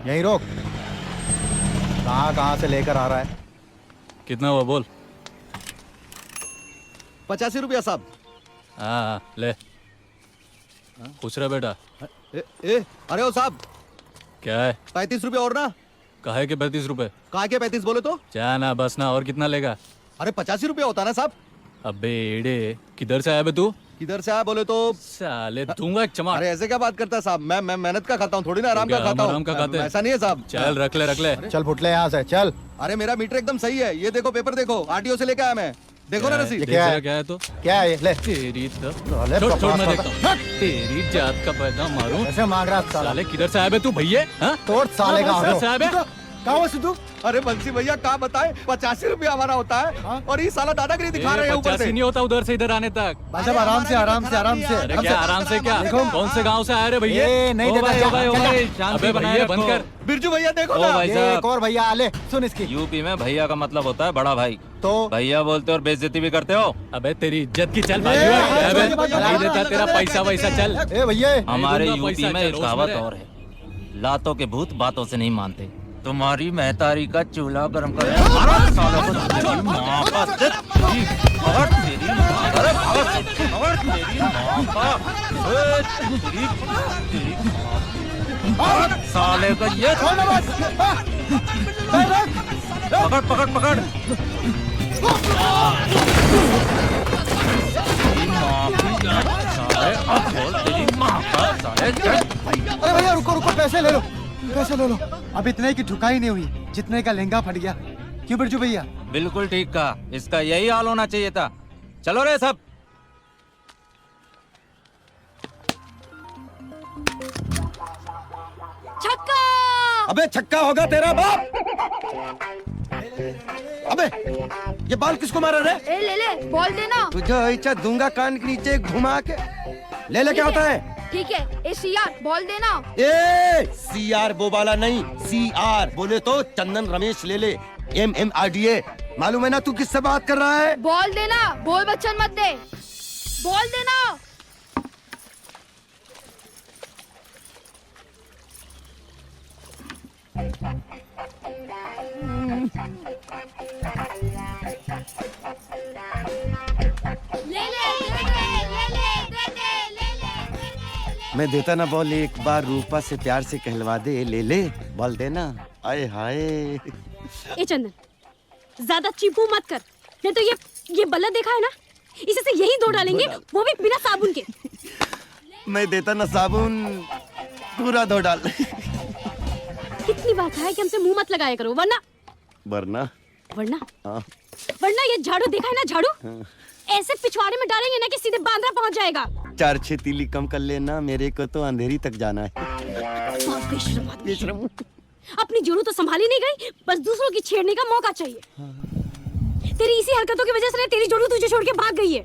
यहीं रोक। कहाँ कहाँ से लेकर आ रहा है? कितना हुआ बोल। 85 रुपया साहब। हाँ ले। पूछ रहा बेटा। अरे ओ साहब, क्या है? 35 रुपया और ना। काहे के 35 रुपए? कहा के 35 बोले तो? क्या ना बस ना, और कितना लेगा? अरे 85 रुपया होता ना साहब। अबे एड़े, किधर से आया बे तू? किधर से आया बोले तो? साले दूंगा एक चमाट। अरे ऐसे क्या बात करता है साहब? मैं मेहनत का खाता हूँ, थोड़ी ना आराम का खाता हूँ। आराम का खाते हैं। ऐसा नहीं है साहब। चल रख ले रख ले। चल फुटले यहाँ से चल। अरे मेरा मीटर एकदम सही है, ये देखो पेपर देखो, आरटीओ से लेके आया मैं। देखो ना रसीद। क्या है? क्या है तो? क्या है ये? ले तेरी तो साले छोड़ बकवास मैं करता- देखता हूँ। तेरी जात का पैदा मारूं। ऐसे मांग रहा है साला। साले किधर से आया बे तू भैया? हाँ? तोड़ साले का किधर से आया बे? कहाँ हो सिद्धू? अरे बंसी भैया कहाँ बताए, 85 रुपया हमारा होता है और ये साला दादागिरी दिखा रहे हैं ऊपर 85 से। नहीं होता उधर से इधर आने तक। भाई साहब आराम से आराम से आराम से। अरे क्या आराम से क्या? कौन से गांव से आए रे भैया? ए, नहीं देता, ओ भाई, चल, चल, शांति अबे भैया बंद कर। बिरजू भैया देखो ओ ना। भाई ये साहब, एक और भैया ले सुन इसकी। यूपी में भैया का मतलब होता है बड़ा भाई। तो भैया बोलते और बेइज्जती भी करते हो। अबे तेरी इज्जत की चल ए, अबे भैया, नहीं देता तेरा पैसा वैसा चल। ए भैया हमारे दूंगा यूपी पैसा, में चल, एक रोज कहावत मेरे। और है, लातों के भूत बातों से नहीं मानते। तुम्हारी महतारी का चूल्हा गर्म कर तेरी माँ का तेरी भगत तेरी माँ अरे भगत तेरी माँ का तेरी भगत साले का ये पकड़ पकड़ पकड़ तेरी माँ की साले अब बोल तेरी माँ का साले अरे भैया रुको रुको, पैसे ले लो पैसे ले लो। अब इतने की ठुकाई नहीं हुई जितने का लहंगा फट गया। क्यों बिरजू भैया? बिल्कुल ठीक कहा, इसका यही हाल होना चाहिए था। चलो रे सब। छक्का। अबे छक्का होगा तेरा बाप। अबे ये बाल किसको मारा रे? ए ले ले, बॉल देना। तुझे ऐसा दूंगा कान के नीचे घुमा के। ले ले क्या होता है? ठीक है, ए सीआर बॉल देना। ए सीआर वो वाला नहीं, सीआर बोले तो चंदन रमेश ले ले। MMRDA मालूम है ना तू किससे बात कर रहा है? बॉल देना, बोल बच्चन मत दे। बॉल देना। ले ले दे दे, ले ले दे दे, ले ले। मैं देता ना बॉल, एक बार रूपा से प्यार से कहलवा दे। ले ले बॉल देना। आए हाय। ए चंदन, ज्यादा चीपू मत कर, नहीं तो ये बल्ला देखा है ना, इसे से यही धो डालेंगे, वो भी बिना साबुन के। मैं देता ना साबुन, पूरा धो डाल। कितनी बार कहा है कि हमसे मुंह मत लगाया करो, वरना वरना वरना हाँ। वरना ये झाड़ू देखा है ना, झाड़ू ऐसे पिछवाड़े में डालेंगे ना कि सीधे बांद्रा पहुंच जाएगा। 4-6 तीली कम कर लेना, मेरे को तो अंधेरी तक जाना है। और बेशरम आदमी। अपनी जरूरत तो संभाली नहीं गई, बस दूसरों की छेड़ने का मौका चाहिए। तेरी इसी हरकतों की वजह से तेरी जोड़ू तुझे छोड़ के भाग गई है।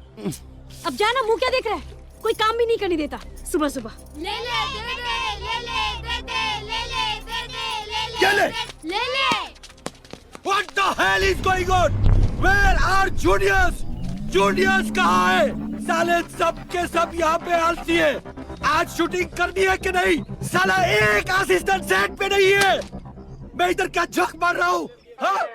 अब जाना, मुंह क्या देख रहा है, कोई काम भी नहीं करने देता सुबह सुबह। ले ले दे दे, ले ले दे दे, ले ले दे दे, क्या ले? ले ले। What the hell is going on? Where are juniors? Juniors कहाँ है? साले सब के सब यहाँ पे आलसी है। आज शूटिंग करनी है कि नहीं? साला एक असिस्टेंट सेट पे नहीं है। मैं इधर क्या झक मार रहा हूँ? हाँ?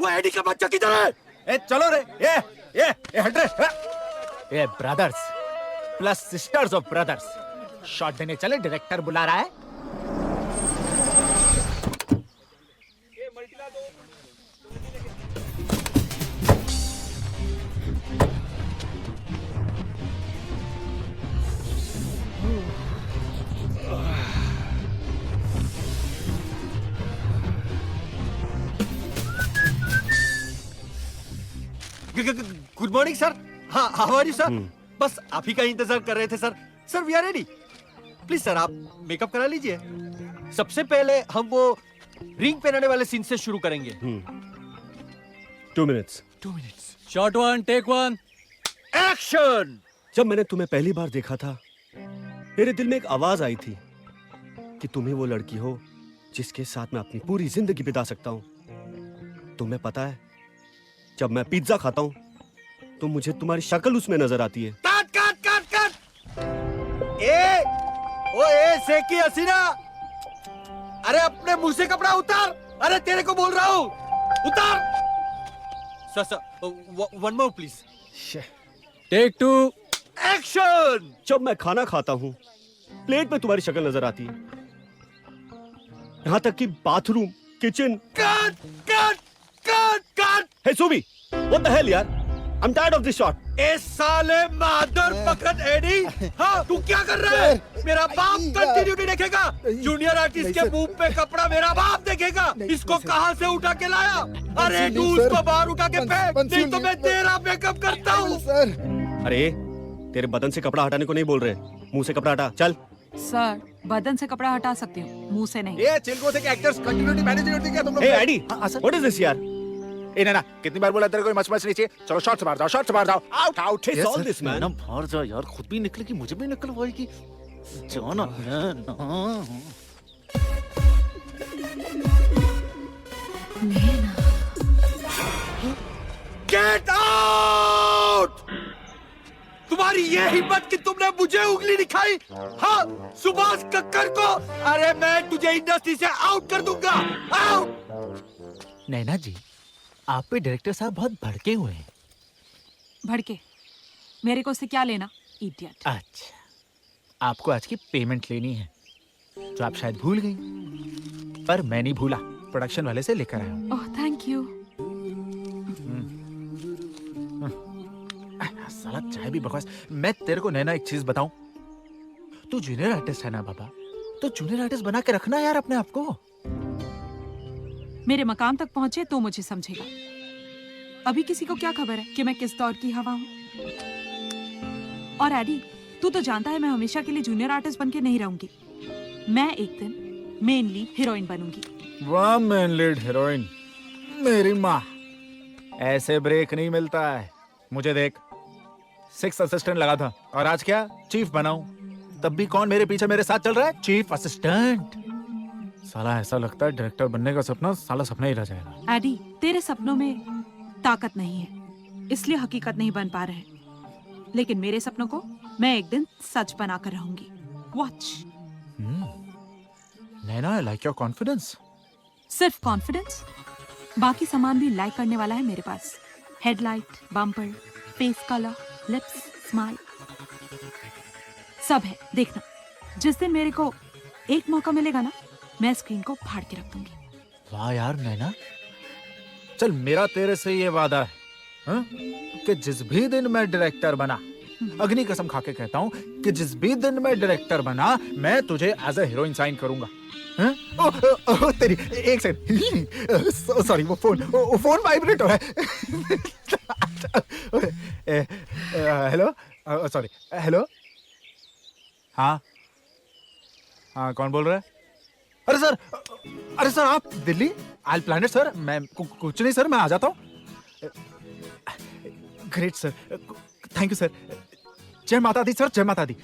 वो एडी का बच्चा किधर है? ए चलो रे, ए हट रे। ए brothers plus sisters of brothers, shot देने चले, डायरेक्टर बुला रहा है। Good morning sir. हाँ, हाउ आर यू सर? बस आप ही का इंतजार कर रहे थे सर। Sir we are ready. Please sir आप मेकअप करा लीजिए। सबसे पहले हम वो रिंग पहनाने वाले सीन से शुरू करेंगे। 2 minutes. 2 minutes. Shot 1 take 1। Action. जब मैंने तुम्हें पहली बार देखा था, मेरे दिल में एक आवाज आई थी कि तुम ही वो लड़की हो जिसके साथ मैं अपनी पूरी जिंदगी बिता सकता हूं। तुम्हें पता है, जब मैं पिज्जा खाता हूं तो मुझे तुम्हारी शक्ल उसमें नजर आती है। काट काट काट काट। ए सेकी हसीना, अरे अपने मुंह से कपड़ा उतार। अरे तेरे को बोल रहा हूँ, उतार। Sir one more please. Take 2। Action. जब मैं खाना खाता हूँ प्लेट में तुम्हारी शक्ल नजर आती है, यहाँ तक कि bathroom, kitchen. Cut cut cut cut. Hey Subi, what the hell यार, I am tired of this shot. ए साले मादर पकड़ एडी। हाँ तू क्या कर रहा है? मेरा बाप कंटिन्यूटी देखेगा। जूनियर आर्टिस्ट के मुंह पे कपड़ा मेरा बाप देखेगा। इसको कहाँ से उठा के लाया? अरे तू उसको बाहर उठा के फेंक, नहीं तो मैं तेरा मेकअप करता हूँ। अरे तेरे बदन से कपड़ा हटाने को नहीं बोल रहे, मुंह से कपड़ा हटा। चल। सर बदन से कपड़ा हटा सकती हूँ, मुंह से नहीं। ये चिल्को से एक्टर्स कंटिन्यूटी मैनेज करती क्या तुम लोग? हे आईडी, हाँ, सर। व्हाट इज दिस यार? ए ना कितनी बार बोला तेरे को मच मच नीचे। चलो शॉट से मार जाओ, शॉट से मार जाओ। Out out. It's all this, man. ना बाहर जा यार, खुद भी निकलेगी मुझे भी निकलवाएगी। जाना गेट आउट। तुम्हारी ये हिम्मत कि तुमने मुझे उंगली दिखाई? हाँ सुभाष कक्कर को। अरे मैं तुझे इंडस्ट्री से आउट कर दूंगा। आउट। नैना जी, आप पे डायरेक्टर साहब बहुत भड़के हुए हैं। भड़के? मेरे को उससे क्या लेना, इडियट। अच्छा, आपको आज की पेमेंट लेनी है जो आप शायद भूल गई, पर मैं नहीं भूला। प्रोडक्शन वाले से लेकर आया हूँ। Oh thank you. साला चाय भी बकवास। मैं तेरे को नैना एक चीज बताऊं, तू जूनियर आर्टिस्ट है ना बाबा, तो जूनियर आर्टिस्ट बना के रखना यार अपने आप को। मेरे मकाम तक पहुंचे तो मुझे समझेगा। अभी किसी को क्या खबर है कि मैं किस दौर की हवा हूँ। और एडी, तू तो जानता है मैं हमेशा के लिए जूनियर आर्टिस्ट बन के नहीं रहूंगी। मैं एक दिन मेन लीड हीरोइन बनूंगी। वाह मेन लीड हीरोइन, मेरी माँ। ऐसे ब्रेक नहीं मिलता है। मुझे देख, 6 असिस्टेंट लगा था और आज क्या चीफ बनाऊं। तब भी कौन मेरे पीछे मेरे साथ चल रहा है? Chief assistant. साला ऐसा लगता है डायरेक्टर बनने का सपना साला सपना ही रह जाएगा। एडी, तेरे सपनों में ताकत नहीं है, इसलिए हकीकत नहीं बन पा रहे। लेकिन मेरे सपनों को मैं एक दिन सच बनाकर रहूंगी। Watch. Naina, I like your confidence. सिर्फ कॉन्फिडेंस, बाकी सामान भी लाइक करने वाला है मेरे पास। Headlight, bumper, face colour, lips, smile, सब है। देखना, जिस दिन मेरे को एक मौका मिलेगा ना, मैं स्क्रीन को फाड़ के रख दूंगी। वाह यार नैना, चल मेरा तेरे से ये वादा है, हाँ? कि जिस भी दिन मैं डायरेक्टर बना, अग्नि कसम खा के कहता हूँ कि जिस भी दिन मैं डायरेक्टर बना, मैं तुझे एज ए हीरोइन साइन करूंगा। हाँ? ओ, तेरी एक सेकंड, सॉरी वो फोन वाइब्रेट हो रहा है। Hello, sorry, hello. हाँ हाँ, कौन बोल रहा है? अरे सर आप Delhi? I plan it sir. मैं कुछ नहीं सर, मैं आ जाता हूँ। Great sir, thank you sir. जय माता दी सर, जय माता दी।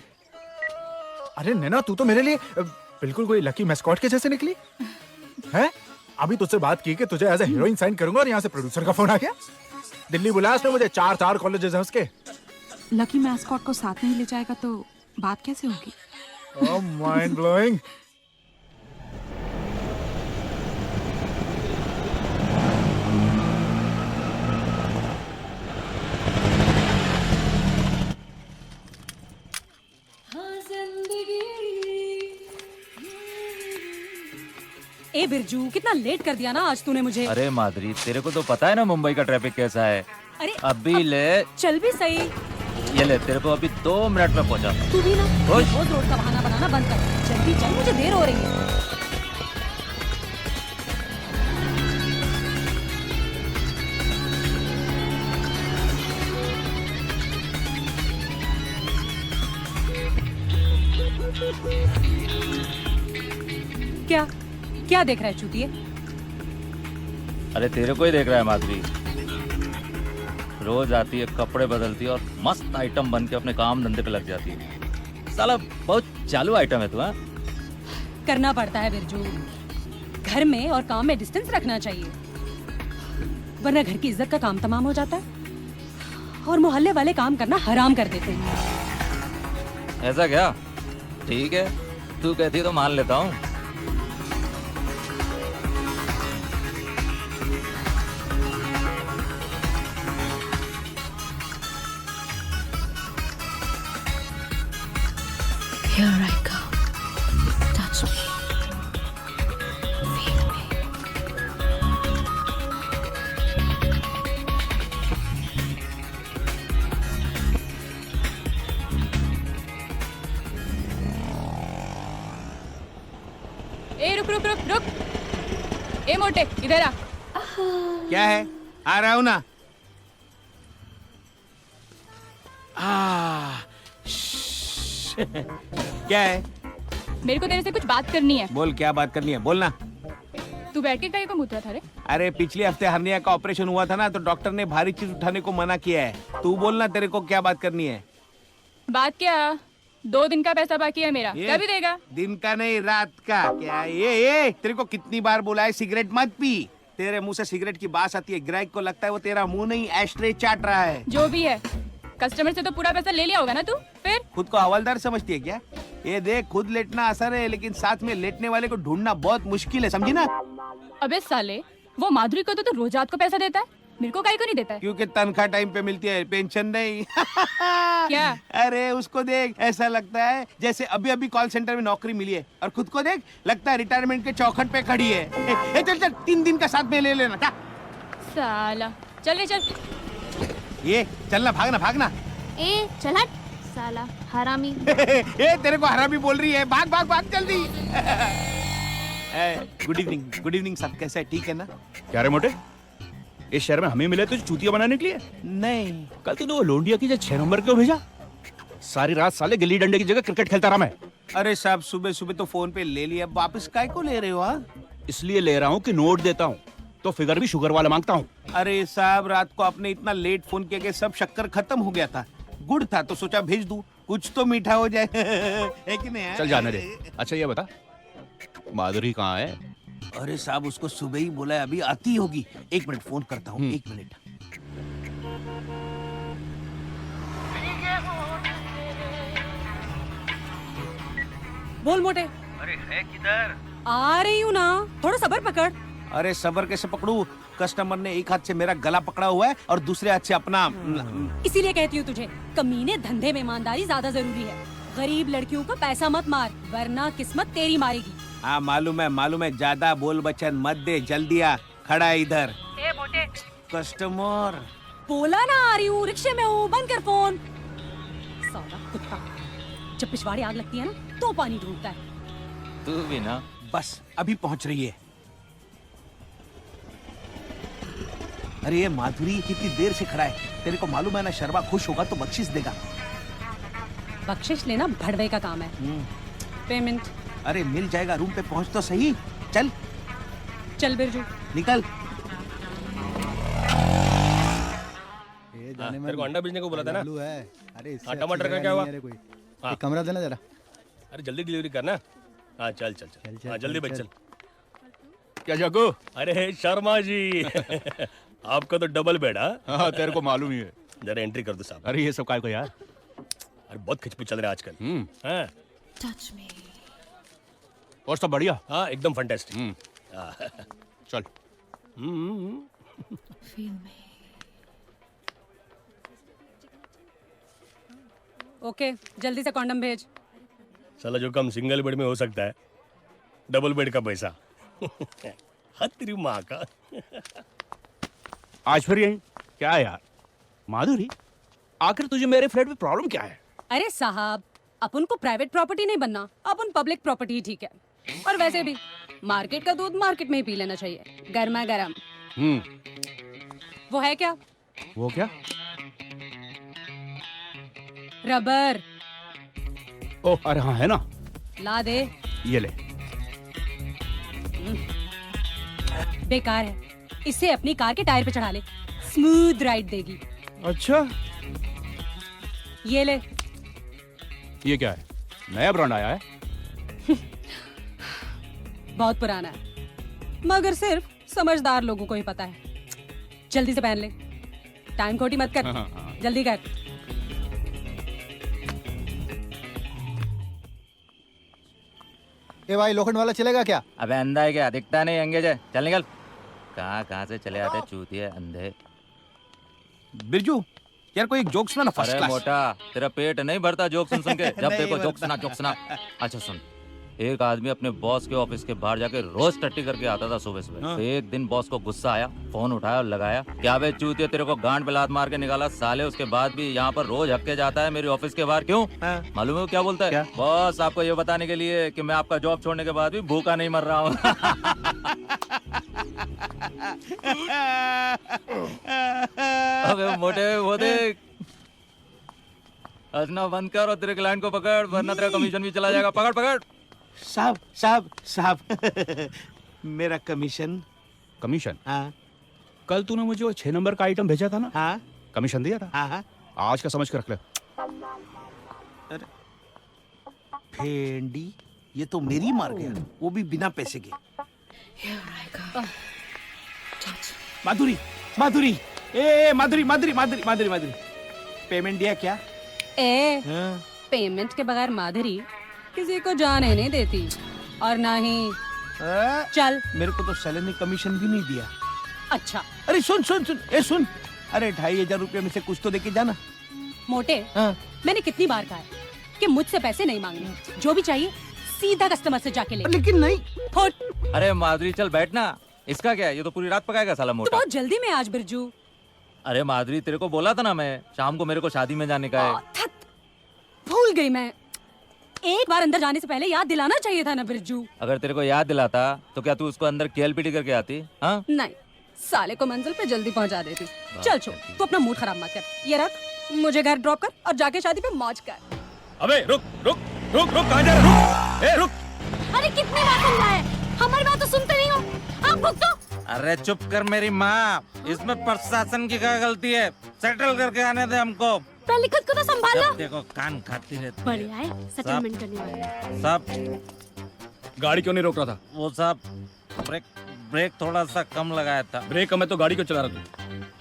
अरे नैना, तू तो मेरे लिए बिल्कुल कोई लकी मैस्कॉट के जैसे निकली है। अभी तुझसे बात की कि तुझे एज ए हीरोइन साइन करूंगा और यहाँ से प्रोड्यूसर का फोन आ गया। दिल्ली बुलाया उसने मुझे। 4 कॉलेजेस हैं उसके। लकी मैस्कॉट को साथ नहीं ले जाएगा तो बात कैसे होगी? ओह माइंड ब्लोइंग। ए बिरजू, कितना लेट कर दिया ना आज तूने मुझे। अरे माधुरी, तेरे को तो पता है ना मुंबई का ट्रैफिक कैसा है। अरे अभी ले, चल भी सही। ये ले, तेरे को अभी 2 मिनट में पहुंचा। तू भी ना ओए। रोज रोड का बहाना बनाना बंद कर। जल्दी चल, मुझे देर हो रही है। क्या क्या देख रहा है चूतिए? अरे तेरे को ही देख रहा है माधुरी। रोज आती है, कपड़े बदलती है और मस्त आइटम बन के अपने काम धंधे पे लग जाती है। साला बहुत चालू आइटम है तू। हाँ, करना पड़ता है बिरजू। घर में और काम में डिस्टेंस रखना चाहिए, वरना घर की इज्जत का काम तमाम हो जाता है और मोहल्ले वाले काम करना हराम कर देते हैं। ऐसा क्या? ठीक है, तू कहती है तो मान लेता हूँ। Here I come. Touch me. Feel me. ए रुक रुक रुक रुक। ए मोटे इधर आ। क्या है? आ रहा हूं ना। क्या है? मेरे को तेरे से कुछ बात करनी है। बोल, क्या बात करनी है, बोलना। तू बैठ के कहीं को मुद्रा था रे? अरे पिछले हफ्ते हर्निया का ऑपरेशन हुआ था ना, तो डॉक्टर ने भारी चीज उठाने को मना किया है। तू बोलना, तेरे को क्या बात करनी है? बात क्या? 2 दिन का पैसा बाकी है मेरा, ये? कभी देगा? दिन का नहीं, रात का। क्या ये तेरे को कितनी बार बोला है सिगरेट मत पी। तेरे मुंह से सिगरेट की बात आती है, ग्राहक को लगता है वो तेरा मुंह नहीं एस्ट्रे चाट रहा है। जो भी है, कस्टमर से तो पूरा पैसा ले लिया होगा ना तू? फिर खुद को हवलदार समझती है क्या? ये देख, खुद लेटना आसान है, लेकिन साथ में लेटने वाले को ढूंढना बहुत मुश्किल है, समझी ना? अबे साले, वो माधुरी को तो रोज रात को पैसा देता है, मेरे को काहे को नहीं देता है? क्योंकि तनख्वाह टाइम पे मिलती है, पेंशन नहीं। क्या? अरे उसको देख, ऐसा लगता है जैसे अभी अभी कॉल सेंटर में नौकरी मिली है, और खुद को देख, लगता है रिटायरमेंट के चौखट पे खड़ी है। चल चल 3 दिन का साथ में ले लेना क्या? साला चल ले चल। ये चलना, भागना भागना। ए चल हट साला हरामी। ए तेरे को हरामी बोल रही है, भाग भाग भाग जल्दी। गुड इवनिंग सब, कैसा है? ठीक है ना? क्या रे मोटे, इस शहर में हमें मिले तुझे चूतिया बनाने के लिए? नहीं, कल तूने वो लोंडिया की जो 6 नंबर क्यों भेजा? सारी रात साले गिल्ली डंडे की जगह क्रिकेट खेलता रहा मैं। अरे साहब, सुबह सुबह तो फोन पे ले लिया, वापस काय को ले रहे हो? हाँ, इसलिए ले रहा हूँ कि नोट देता हूँ तो फिगर भी शुगर वाला मांगता हूँ। अरे साहब, रात को आपने इतना लेट फोन किया कि सब शक्कर खत्म हो गया था। गुड़ था तो सोचा भेज दूं, कुछ तो मीठा हो जाए। है कि नहीं? चल जाने दे। अच्छा ये बता, माधुरी कहाँ है? अरे साहब, उसको सुबह ही बोला है, अभी आती होगी। 1 मिनट फोन करता हूँ, 1 मिनट। बोल मोटे। अरे है किधर? आ रही हूँ ना, थोड़ा सब्र पकड़। अरे सबर कैसे पकड़ू? कस्टमर ने एक हाथ से मेरा गला पकड़ा हुआ है और दूसरे हाथ से अपना। इसीलिए कहती हूँ तुझे, कमीने धंधे में ईमानदारी ज्यादा जरूरी है। गरीब लड़कियों का पैसा मत मार, वरना किस्मत तेरी मारेगी। हाँ मालूम है, ज्यादा बोल बचन मत दे, जल्दी आ, खड़ा है इधर। ए मोटे, कस्टमर बोला ना आ रही हूँ, रिक्शे में हूँ, बंद कर फोन। साला कुत्ता, जब पिछवाड़े आग लगती है ना तो पानी ढूंढता है। तू भी ना। बस अभी पहुंच रही है। अरे ये माधुरी कितनी देर से खड़ा है, तेरे को मालूम है ना, शर्मा खुश होगा तो बख्शिश देगा। बख्शिश लेना भड़वे का काम है। पेमेंट? अरे मिल जाएगा, रूम पे पहुंच तो सही। चल चल बिरजू, निकल। तेरे को अंडा बेचने को बोला था ना? है। अरे हाँ, टमाटर का क्या हुआ? हाँ। एक कमरा देना जरा। अरे जल्दी डिलीवरी करना। हाँ चल चल चल, हाँ जल्दी बेच चल। क्या जाको? अरे शर्मा जी, आपका तो डबल बेड। हाँ तेरे को मालूम ही है। जरा एंट्री कर दो साहब। अरे ये सब काय को यार? अरे बहुत खिचपिच चल रहा है आजकल। हाँ Touch me. और सब बढ़िया? हाँ एकदम फैंटास्टिक। चल। Feel me. ओके जल्दी से कॉन्डम भेज। साला जो कम सिंगल बेड में हो सकता है, डबल बेड का पैसा। हद तेरी माँ का। आज फिर यही क्या है यार? माधुरी, आखिर तुझे मेरे फ्लैट में प्रॉब्लम क्या है? अरे साहब, अपन को प्राइवेट प्रॉपर्टी नहीं बनना, अपन पब्लिक प्रॉपर्टी ही ठीक है। और वैसे भी मार्केट का दूध मार्केट में ही पी लेना चाहिए, गर्मा गर्म। वो है क्या? वो क्या? रबर। ओह अरे हाँ है ना, ला दे। ये ले। बेकार है, इसे अपनी कार के टायर पे चढ़ा ले, स्मूथ राइड देगी। अच्छा ये ले। ये क्या है? नया ब्रांड आया है? बहुत पुराना है, मगर सिर्फ समझदार लोगों को ही पता है। जल्दी से पहन ले, टाइम खोटी मत कर। जल्दी कर। ए भाई, लोखंड वाला चलेगा क्या? अबे अंधा है क्या? दिखता नहीं, एंगेज है। चल निकल। कहाँ से चले आते चूतिए अंधे। बिरजू यार कोई एक जोक सुना ना फर्स्ट अरे क्लास। मोटा, तेरा पेट नहीं भरता जोक सुन सुन के? जब देखो जोक सुना जोक सुना। अच्छा सुन, एक आदमी अपने बॉस के ऑफिस के बाहर जाके रोज टट्टी करके आता था सुबह सुबह। तो एक दिन बॉस को गुस्सा आया, फोन उठाया और लगाया, क्या बे चूतिया तेरे को गांड पे लात मार के निकाला साले, उसके बाद भी यहाँ पर रोज हक्के जाता है मेरे ऑफिस के बाहर, क्यों? मालूम है वो क्या बोलता है? बॉस आपको ये बताने के लिए कि मैं आपका जॉब छोड़ने के बाद भी भूखा नहीं मर रहा हूँ। अबे मोटे वो देख, हंसना बंद कर और तेरे क्लाइंट को पकड़, वरना तेरा कमीशन भी चला जाएगा। पकड़ पकड़। साहब साहब साहब मेरा कमीशन। कमीशन? हाँ कल तूने मुझे वो 6 नंबर का आइटम भेजा था ना, हाँ कमीशन दिया था? हाँ। आज का समझ के रख ले। अरे भेंडी, ये तो मेरी मार गया, वो भी बिना पैसे के। माधुरी माधुरी, ए माधुरी माधुरी माधुरी माधुरी माधुरी, पेमेंट दिया क्या? पेमेंट के बगैर माधुरी किसी को जाने नहीं देती, और ना ही चल। मेरे को तो सैलरी कमीशन भी नहीं दिया। अच्छा अरे सुन सुन सुन, ए सुन, अरे 2500 रुपये में से कुछ तो देके जाना। मोटे, मैंने कितनी बार कहा है कि मुझसे पैसे नहीं मांगने, जो भी चाहिए सीधा कस्टमर से जाके ले। लेकिन नहीं। फुट। अरे माधुरी चल बैठना, इसका क्या है, ये तो पूरी रात पकाएगा साला तो मोटा। बहुत जल्दी में आज बिरजू। अरे माधुरी तेरे को बोला था ना मैं, शाम को मेरे को शादी में जाने का है। भूल गई मैं, एक बार अंदर जाने से पहले याद दिलाना चाहिए था ना बिरजू। अगर तेरे को याद दिलाता तो क्या तू उसको अंदर केलपीटी करके आती? हाँ नहीं, साले को मंजिल पे जल्दी पहुंचा देती। चल छोड़, तू अपना मूड खराब मत कर, ये रख, मुझे घर ड्रॉप कर और जाके शादी पे मौज कर। अबे रुक रुक रुक रुक, कहाँ जा रहे हो? ए रुक। अरे कितनी बार समझाया, हमारी बात तो सुनते नहीं हो, आप भुगतो। अरे चुप कर मेरी माँ, इसमें प्रशासन की क्या गलती है? सेटल करके आने दे हमको। पहले खुद को तो संभालो। जब देखो कान खाती रहती है। बढ़िया है, सेटलमेंट करने वाले। साहब गाड़ी क्यों नहीं रोक रहा था? वो साहब ब्रेक ब्रेक थोड़ा सा कम लगाया था। ब्रेक मैं तो गाड़ी क्यों चला रहा तू?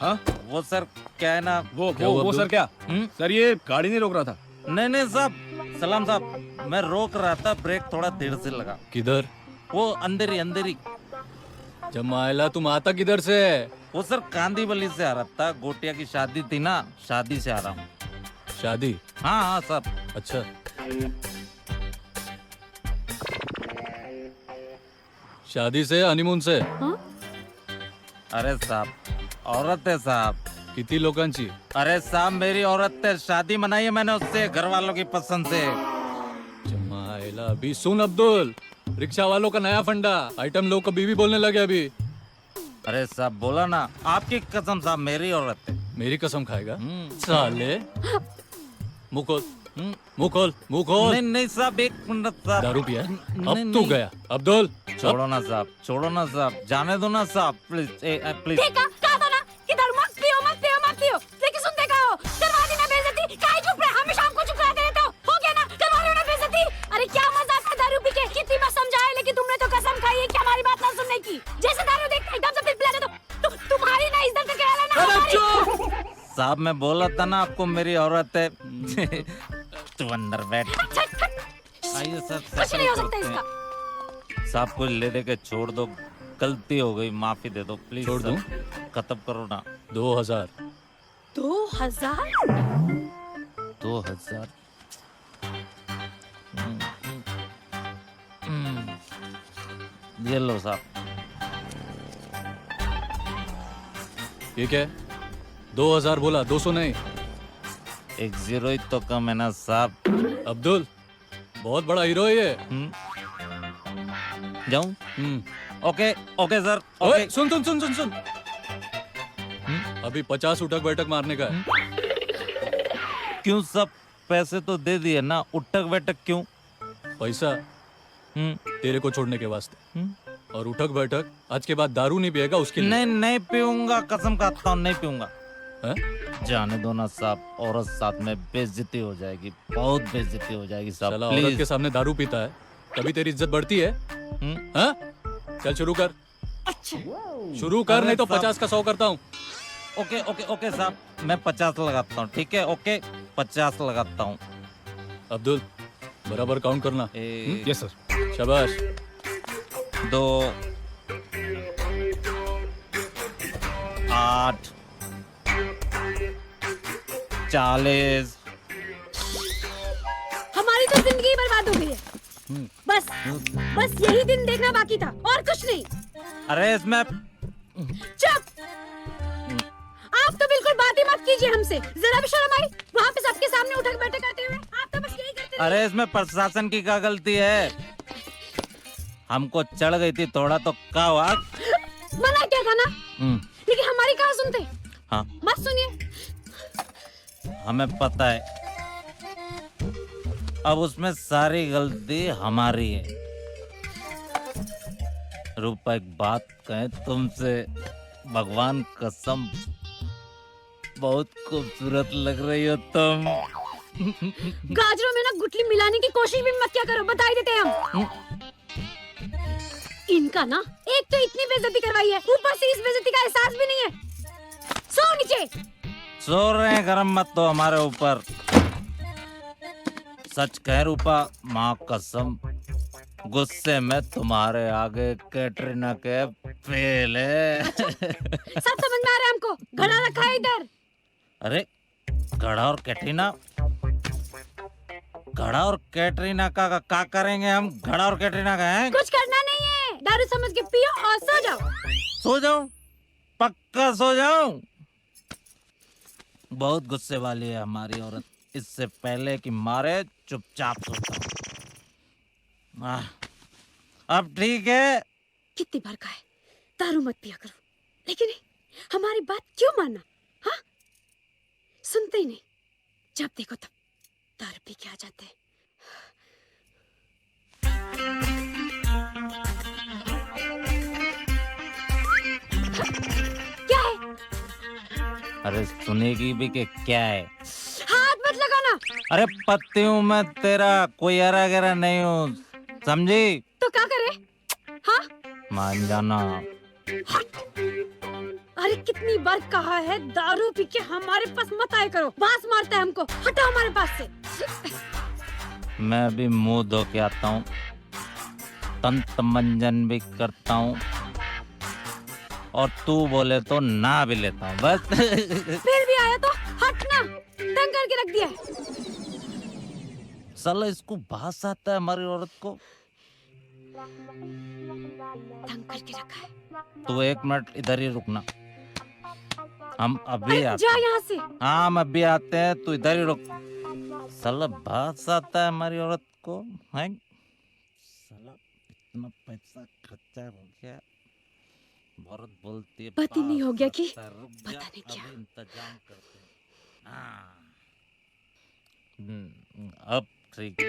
हाँ वो सर क्या है ना, वो सर क्या? सर ये गाड़ी नहीं रोक रहा था। नहीं नहीं साहब, सलाम साहब, मैं रोक रहा था, ब्रेक थोड़ा देर से लगा। किधर? वो अंदर ही। जमाइला तुम आता किधर से? वो सर कांदीवली से आ रहा था, गोटिया की शादी थी ना, शादी से आ रहा हूँ। शादी? हाँ हाँ साहब। अच्छा, शादी से हनीमून से? अरे साहब औरत है साहब। किती लोकांची? अरे साहब मेरी औरत है, शादी मनाई है मैंने उससे, घर वालों की पसंद से। जमाइला अभी सुन अब्दुल, रिक्शा वालों का नया फंडा, आइटम लोग को बीवी बोलने लगे अभी। अरे साहब बोला ना, आपकी कसम साहब मेरी औरत है। मेरी कसम खाएगा साले? मुंह खोल, मुंह खोल, मुंह खोल। नहीं नहीं साहब, एक मिनट साहब। दारू पिया? अब नहीं, तू नहीं। गया अब्दुल। छोड़ो ना साहब, छोड़ो ना साहब, जाने दो ना साहब, प्लीज प्लीज। देखा, कहा था ना कि दारू मत पियो, मत पियो, मत पियो। लेकिन सुन, देखा हो, करवा दी ना बेइज्जती, काहे चुप रहे? हमेशा हमको चुप कराते रहते हो गया ना, करवा लो ना बेइज्जती। अरे क्या मजा आता दारू पी के, कितनी बार समझाया, लेकिन तुमने तो कसम खाई है कि हमारी बात ना सुनने की। जैसे दारू देखते एकदम से पिल पिला दो, तुम्हारी ना इज्जत के रहना ना हमारी। साहब मैं बोला था ना आपको मेरी औरत है। तू अंदर बैठ। आइए सर, कुछ नहीं हो सकता इसका। साहब को ले दे के छोड़ दो, गलती हो गई, माफी दे दो प्लीज। छोड़ दूं? खत्म करो ना। 2000। 2000? 2000। ये लो साहब। ये क्या है? 2000 बोला, 200 नहीं। एक 0 ही तो कम है ना साहब। अब्दुल बहुत बड़ा हीरो है ये। जाऊं? Okay okay sir. ओए सुन सुन सुन सुन सुन, अभी 50 उठक बैठक मारने का है। क्यों सब पैसे तो दे दिए ना, उठक बैठक क्यों? पैसा तेरे को छोड़ने के वास्ते, और उठक बैठक आज के बाद दारू नहीं पिएगा उसके लिए। नहीं नहीं पीऊंगा, कसम खाता हूँ नहीं पीऊंगा। है? जाने दो ना साहब, औरत साथ में बेइज्जती हो जाएगी, बहुत बेइज्जती हो जाएगी साहब। साला औरत के सामने दारू पीता है, तभी तेरी इज्जत बढ़ती है। हाँ? चल शुरू कर। अच्छा शुरू कर, नहीं तो 50 का 100 करता हूँ। ओके ओके ओके साहब, मैं 50 लगाता हूँ, ठीक है? ओके 50 लगाता हूँ। अब्दुल बराबर काउंट करना। Yes sir. शाबाश। 2 8 40। हमारी तो जिंदगी बर्बाद हो गई है। बस यही दिन देखना बाकी था और कुछ नहीं। अरे इसमें चुप! आप तो बिल्कुल बात ही मत कीजिए हमसे। जरा भी शर्म आई? वहाँ पे सबके सामने उठक बैठक करते हुए आप तो बस यही करते रहिए। अरे इसमें प्रशासन की क्या गलती है? हमको चढ़ गई थी थोड़ा तो क्या हुआ? मना क्या था ना, लेकिन हमारी कहाँ सुनते? हाँ मत सुनिए। हमें पता है, अब उसमें सारी गलती हमारी है। रूपा एक बात कहें तुमसे, भगवान कसम बहुत खूबसूरत लग रही हो तुम। गाजरों में ना गुठली मिलाने की कोशिश भी मत क्या करो, बता ही देते हैं हम। इनका ना एक तो इतनी बेइज्जती करवाई है, ऊपर से इस बेइज्जती का एहसास भी नहीं है। सो नीचे। सो रहे हैं, गरम मत तो हमारे ऊपर। सच कह रूपा, माँ कसम गुस्से में तुम्हारे आगे कैटरीना के फेल है। सब समझ में आ रहा है हमको। घड़ा रखा है इधर। अरे घड़ा और कैटरीना, घड़ा और कैटरीना का करेंगे हम? घड़ा और कैटरीना का है? कुछ करना नहीं है, दारू समझ के पियो और सो जाओ। सो जाऊं? पक्का सो जाऊं? बहुत गुस्से वाली है हमारी औरत। इससे पहले कि मारे चुपचाप सोता हूं। अब ठीक है। कितनी बार कहा है दारू मत पिया करो, लेकिन हमारी बात क्यों मानना? हाँ, सुनते ही नहीं। जब देखो तब दारू पी के आ जाते हैं। क्या है? अरे सुनेगी भी कि क्या है? हाथ मत लगाना। अरे पत्ती हूँ मैं तेरा, कोई हरा गहरा नहीं हूँ, समझी? तो क्या करे? हाँ, मान जाना। अरे कितनी बार कहा है दारू पी के हमारे पास मत आया करो, बांस मारता है हमको। हटो हमारे पास से। मैं भी मुंह धो के आता हूँ, तंत मंजन भी करता हूँ, और तू बोले तो ना भी लेता हूँ। बस फिर भी आया तो हटना, तंग करके रख दिया। साला इसको बास आता है हमारी औरत को। तंग करके रखा है। तू 1 मिनट इधर ही रुकना, हम अभी आते जा हैं। यहाँ से। हाँ हम अभी आते हैं, तू इधर ही रुक। साला बास आता है हमारी औरत को है। साला इतना पैसा खर्चा हो गया, औरत बोलती है पति नहीं हो गया कि पता नहीं क्या। इंतजाम करते हैं। हाँ। अब ठीक है।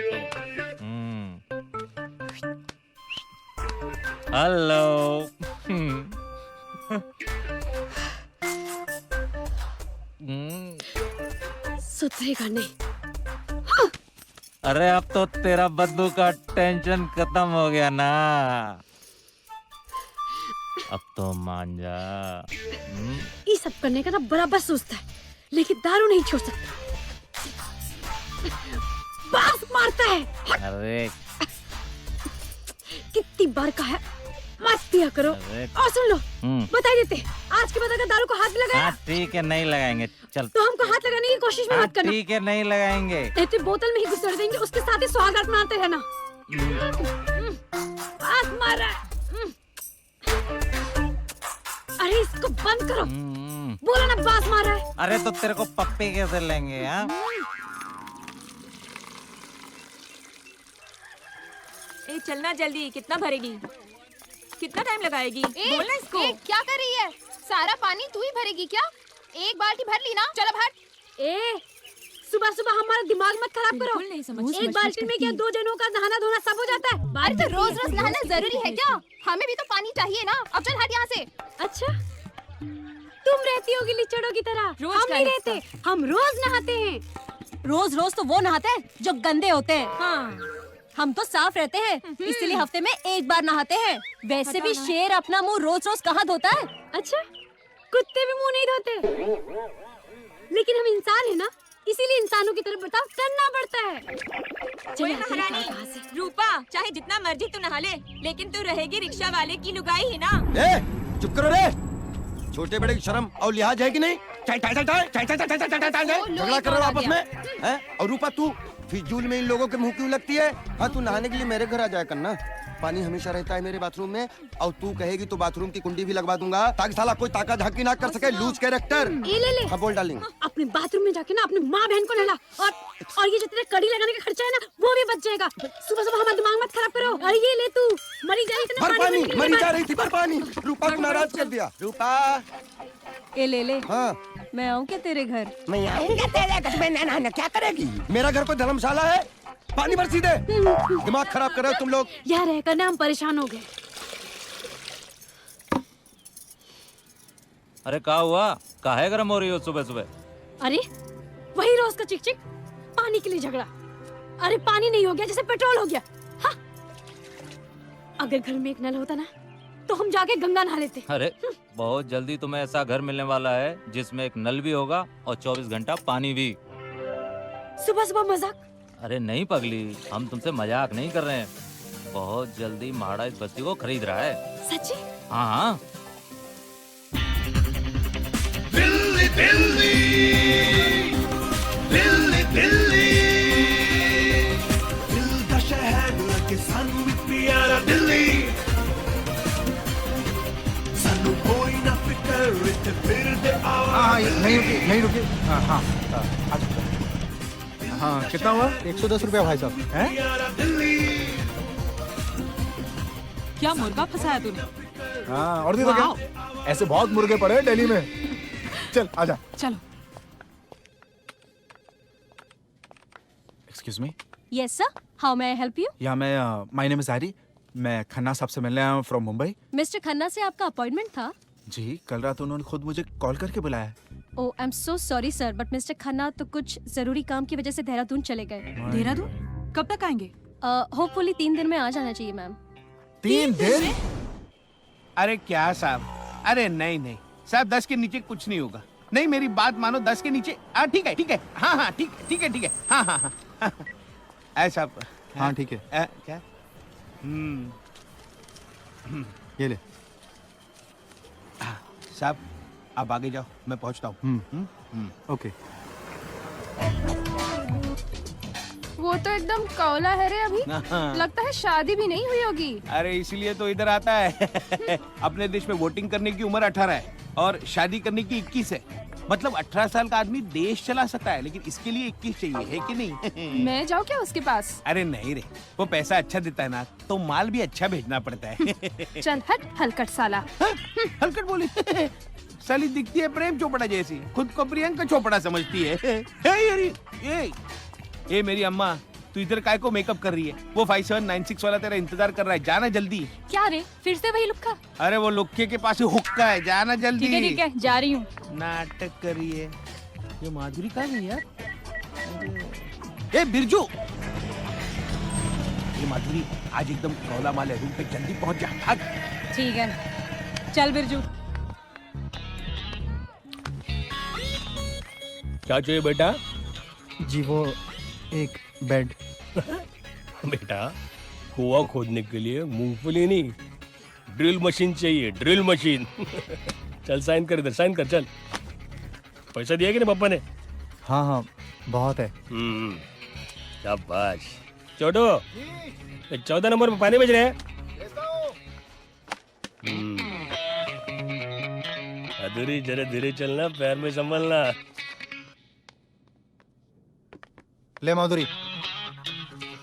हेलो। सुधरेगा नहीं। अरे अब तो तेरा बद्दू का टेंशन खत्म हो गया ना, अब तो मान जा। ये सब करने का ना बराबर सोचता है, लेकिन दारू नहीं छोड़ सकता। बांस मारता है। अरे कितनी बार कहा है मत पिया करो। और सुन लो, बता ही देते, आज के बाद अगर दारू को हाथ भी लगाया, हाँ ठीक है, नहीं लगाएंगे। चल तो हमको हाथ लगाने की कोशिश भी मत करना। ठीक है, नहीं लगाएंगे। ऐसे बोतल में ही घुसेड़ देंगे, उसके साथ ही सुहागरात मनाते रहना। बांस मार रहा है। अरे इसको बंद करो। बोला ना बांस मार रहा है। अरे तो तेरे को पप्पी कैसे लेंगे? हाँ ए चलना जल्दी, कितना भरेगी? कितना टाइम लगाएगी? बोलना इसको। क्या कर रही है? सारा पानी तू ही भरेगी क्या? एक बाल्टी भर ली ना, चलो भर। ए सुबह सुबह हमारा दिमाग मत खराब करो। नहीं समझ। एक बाल्टी में क्या 2 जनों का नहाना धोना सब हो जाता है? अरे तो रोज रोज नहाना जरूरी है क्या? हमें भी तो पानी चाहिए ना। अब चल हट यहाँ से। अच्छा, तुम रहती होगी लिचड़ों की तरह। रोज हम का नहीं हिस्सा। रहते, हम रोज नहाते हैं। रोज रोज तो वो नहाते हैं जो गंदे होते हैं। हाँ। हम तो साफ रहते हैं, इसीलिए हफ्ते में 1 बार नहाते हैं। वैसे भी शेर अपना मुंह रोज रोज कहाँ धोता है? अच्छा, कुत्ते भी मुंह नहीं धोते, लेकिन हम इंसान है ना, इसीलिए इंसानों की तरफ बर्ताव करना पड़ता है। ओए महारानी रूपा, चाहे जितना मर्जी तू नहा ले, लेकिन तू रहेगी रिक्शा वाले की लुगाई ही ना। चुप करो रे। छोटे बड़े की शर्म और लिहाज है कि नहीं? झगड़ा कर रहे हो आपस में हैं? और रूपा तू फिजूल में इन लोगों के मुंह क्यों लगती है? हाँ, तू नहाने के लिए मेरे घर आ जाया करना। पानी हमेशा रहता है मेरे बाथरूम में, और तू कहेगी तो बाथरूम की कुंडी भी लगवा दूंगा, ताकि साला कोई ताका झाकी ना कर सके। Loose character. ये ले ले। हाँ, बोल डार्लिंग। अपने बाथरूम में जाके ना अपनी माँ बहन को नहला, और ये जो तेरे कड़ी लगाने का खर्चा है ना, वो भी बच जाएगा। सुबह सुबह हमारा दिमाग मत खराब करो। अरे ये ले तू, मरी जा रही भर पानी, मरी जा रही थी, भर पानी। रूपा को नाराज कर दिया। रूपा, ये ले ले। हाँ, मैं आऊँ क्या तेरे घर? मैं आऊंगा तेरे घर में। ना क्या करेगी? मेरा घर कोई धर्मशाला है? पानी भर सीधे। दिमाग खराब कर रहे हो तुम लोग। यहाँ रहकर ना हम परेशान हो गए। अरे क्या हुआ? काहे गरम हो रही हो सुबह सुबह? अरे वही रोज का चिक चिक, पानी के लिए झगड़ा। अरे पानी नहीं हो गया जैसे पेट्रोल हो गया। हाँ? अगर घर में एक नल होता ना, तो हम जाके गंगा नहा लेते। अरे बहुत जल्दी तुम्हें ऐसा घर मिलने वाला है जिसमें एक नल भी होगा और 24 घंटा पानी भी। सुबह सुबह मजाक? अरे नहीं पगली, हम तुमसे मजाक नहीं कर रहे हैं। बहुत जल्दी महाड़ा इस बस्ती को खरीद रहा है। सच्ची? हाँ हाँ। दिल्ली दिल्ली दिल्ली दिल्ली, दिल का शहर लगे सानू भी प्यारा दिल्ली। सानू कोई ना फिकर इत्थे फिर दे आओ। हाँ, नहीं रुकी। हाँ हाँ हाँ, कितना हुआ? 110 रुपया भाई साहब। हैं? क्या मुर्गा फंसाया तूने? हाँ, और दे दो क्या? ऐसे बहुत मुर्गे पड़े हैं दिल्ली में। चल आजा। चलो। Excuse me. Yes sir, how may I help you? या मैं माय नेम इज हैरी। मैं खन्ना साहब से मिलने आया हूँ फ्रॉम मुंबई। मिस्टर खन्ना से आपका अपॉइंटमेंट था? जी, कल रात उन्होंने खुद मुझे कॉल करके बुलाया। Oh, I am so sorry sir, but mister Khanna तो कुछ जरूरी काम की वजह से देहरादून चले गए। देहरादून? कब तक आएंगे? होपफुली 3 दिन में आ जाना चाहिए मैम। 3 दिन? अरे क्या साहब? अरे नहीं साहब, 10 के नीचे कुछ नहीं होगा। नहीं, मेरी बात मानो, 10 के नीचे। ठीक है। हाँ, ठीक है। हाँ। ऐसा। हाँ ठीक है। क्या? ये ले। साहब आप आगे जाओ, मैं पहुंचता हूँ। ओके। वो तो एकदम कौला है रे अभी। लगता है शादी भी नहीं हुई होगी। अरे इसीलिए तो इधर आता है। अपने देश में वोटिंग करने की उम्र 18 है और शादी करने की 21 है। मतलब 18 साल का आदमी देश चला सकता है, लेकिन इसके लिए 21 चाहिए, है कि नहीं? मैं जाऊँ क्या उसके पास? अरे नहीं रे, वो पैसा अच्छा देता है ना, तो माल भी अच्छा भेजना पड़ता है। चल हट हलकट साला। हलकट बोली? साली दिखती है प्रेम चोपड़ा जैसी, खुद को प्रियंका चोपड़ा समझती है। ये मेरी अम्मा, तू इधर काय को मेकअप कर रही है? वो 5796 वाला तेरा इंतजार कर रहा है, जाना जल्दी। क्या रे, फिर से वही लुक्का? अरे वो लुक्के के पास हुक्का है, जाना जल्दी। ठीक है, जा रही हूँ। नाटक करिए। ये माधुरी कहाँ गई यार? ए बिरजू, ये माधुरी आज एकदम कौला माल है, रूम पे जल्दी पहुंच जा। भाग। ठीक है, चल बिरजू। क्या चाहिए बेटा? जी वो एक बेड। बेटा, कुआं खोदने के लिए मूंगफली नहीं, ड्रिल मशीन चाहिए, ड्रिल मशीन। चल साइन कर, इधर साइन कर, चल। पैसा दिया कि नहीं पापा ने? हाँ बहुत है। शाबाश। छोटू, 14 नंबर पे पानी भेज रहे हैं। अधूरी, जरा धीरे चलना, पैर में संभलना। ले माधुरी।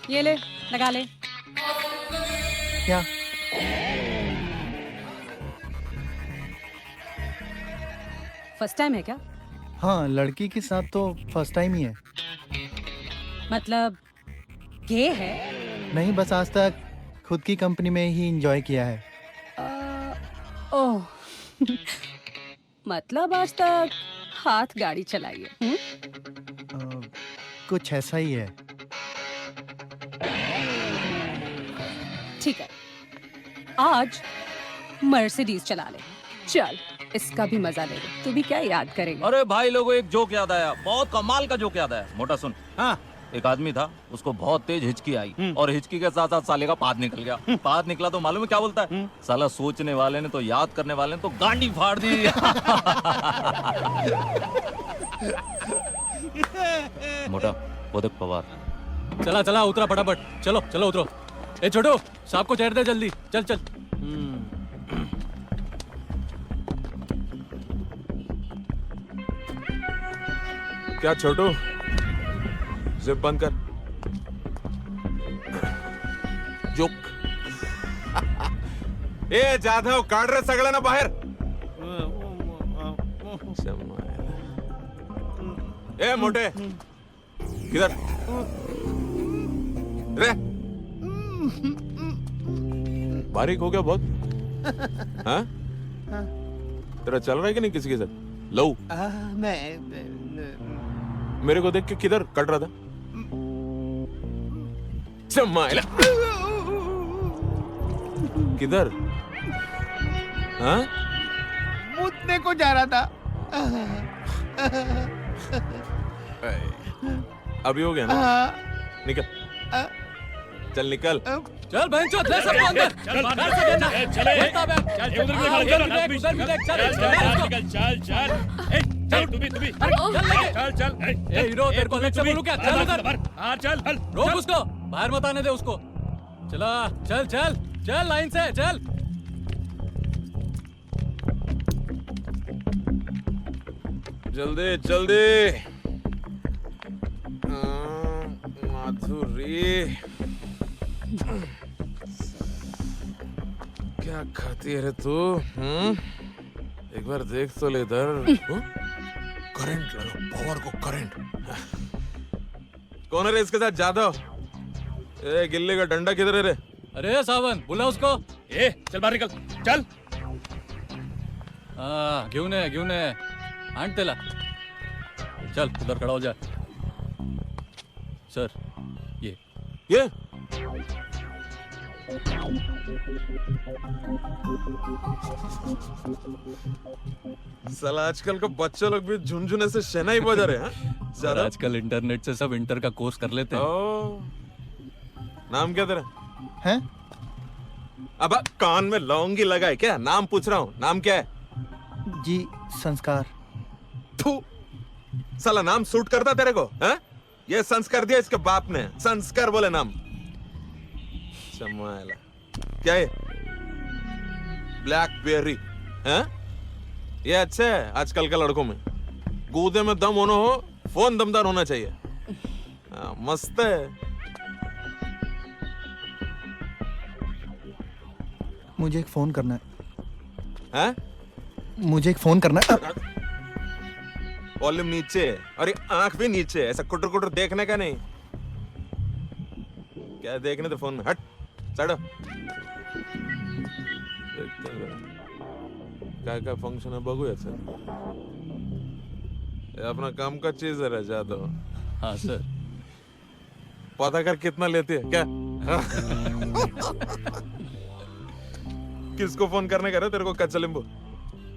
ये ले, लगा ले। क्या? फर्स्ट टाइम है क्या? हाँ, लड़की के साथ तो फर्स्ट टाइम ही है। मतलब गे है? नहीं, बस आज तक खुद की कंपनी में ही एंजॉय किया है। ओह। मतलब आज तक हाथ गाड़ी चलाई है? कुछ ऐसा ही है। ठीक है, आज मर्सिडीज चला ले। चल, इसका भी मजा ले ले। तू भी क्या याद करेगा? अरे भाई लोगों, एक जोक याद आया, बहुत कमाल का जोक याद आया। मोटा सुन। हाँ, एक आदमी था, उसको बहुत तेज हिचकी आई और हिचकी के साथ साथ साले का पाद निकल गया। पाद निकला तो मालूम है क्या बोलता है? साला सोचने वाले ने तो, याद करने वाले ने तो गांडी फाड़ दी। मोटा वो देख पवार। चला चला उतरा फटाफट, चलो चलो उतरो। ए छोटू, साहब को चढ़ दे जल्दी, चल चल। क्या छोटू, जिप बंद कर। जोक। ए जाधव, काढ रे सगळ्यांना बाहेर। ए मोटे, किधर रे? बारीक हो गया बहुत। हाँ? तेरा चल रहा है कि नहीं किसी के साथ? लो मेरे को देख के किधर कट रहा था? चमाइला किधर? हाँ? मुतने को जा रहा था। अभी हो गया ना? निकल, चल निकल। चल बहन चल, ले सबको अंदर। चल बाहर से देना। चल उधर भी चल चल चल तू भी चल ए हीरो, तेरे को लेक्चर बोलूं क्या? चल उधर। हाँ चल रोक उसको, बाहर मत आने दे उसको। चला चल चल चल, लाइन से चल। जल्दी जल्दी। माधुरी क्या खाती है रे तू? एक बार देख तो ले इधर। करंट लगा, पावर को करंट। कौन है रे इसके साथ? जादव। ए गिल्ली का डंडा किधर है रे? अरे सावन, बुला उसको। ए चल बाहर निकल, चल। हाँ घेऊन ये आण त्याला। चल उधर खड़ा हो जा। सर ये साला आजकल का बच्चे लोग भी झुनझुने से शहनाई बजा रहे हैं। सर आजकल इंटरनेट से सब इंटर का कोर्स कर लेते हैं। नाम क्या तेरा है? अब कान में लौंगी लगाए क्या? नाम पूछ रहा हूँ, नाम क्या है? जी संस्कार। थू, साला नाम सूट करता तेरे को? है? ये संस्कार दिया इसके बाप ने, संस्कार बोले नाम। चमाइला क्या है? ब्लैकबेरी है? ये अच्छा है आजकल के लड़कों में। गूदे में दम होना हो, फोन दमदार होना चाहिए। मस्त है। मुझे एक फोन करना है। मुझे एक फोन करना है। वॉल्यूम नीचे और ये आंख भी नीचे, ऐसा कुटर कुटर देखने का नहीं। क्या देखने तो फोन में? हट चढ़ो। क्या फंक्शन है बघू याचं? अपना काम का चीज है जादव। हाँ सर। पता कर कितना लेते है क्या? किसको फोन करने का रहा तेरे को? कच्चा लींबू?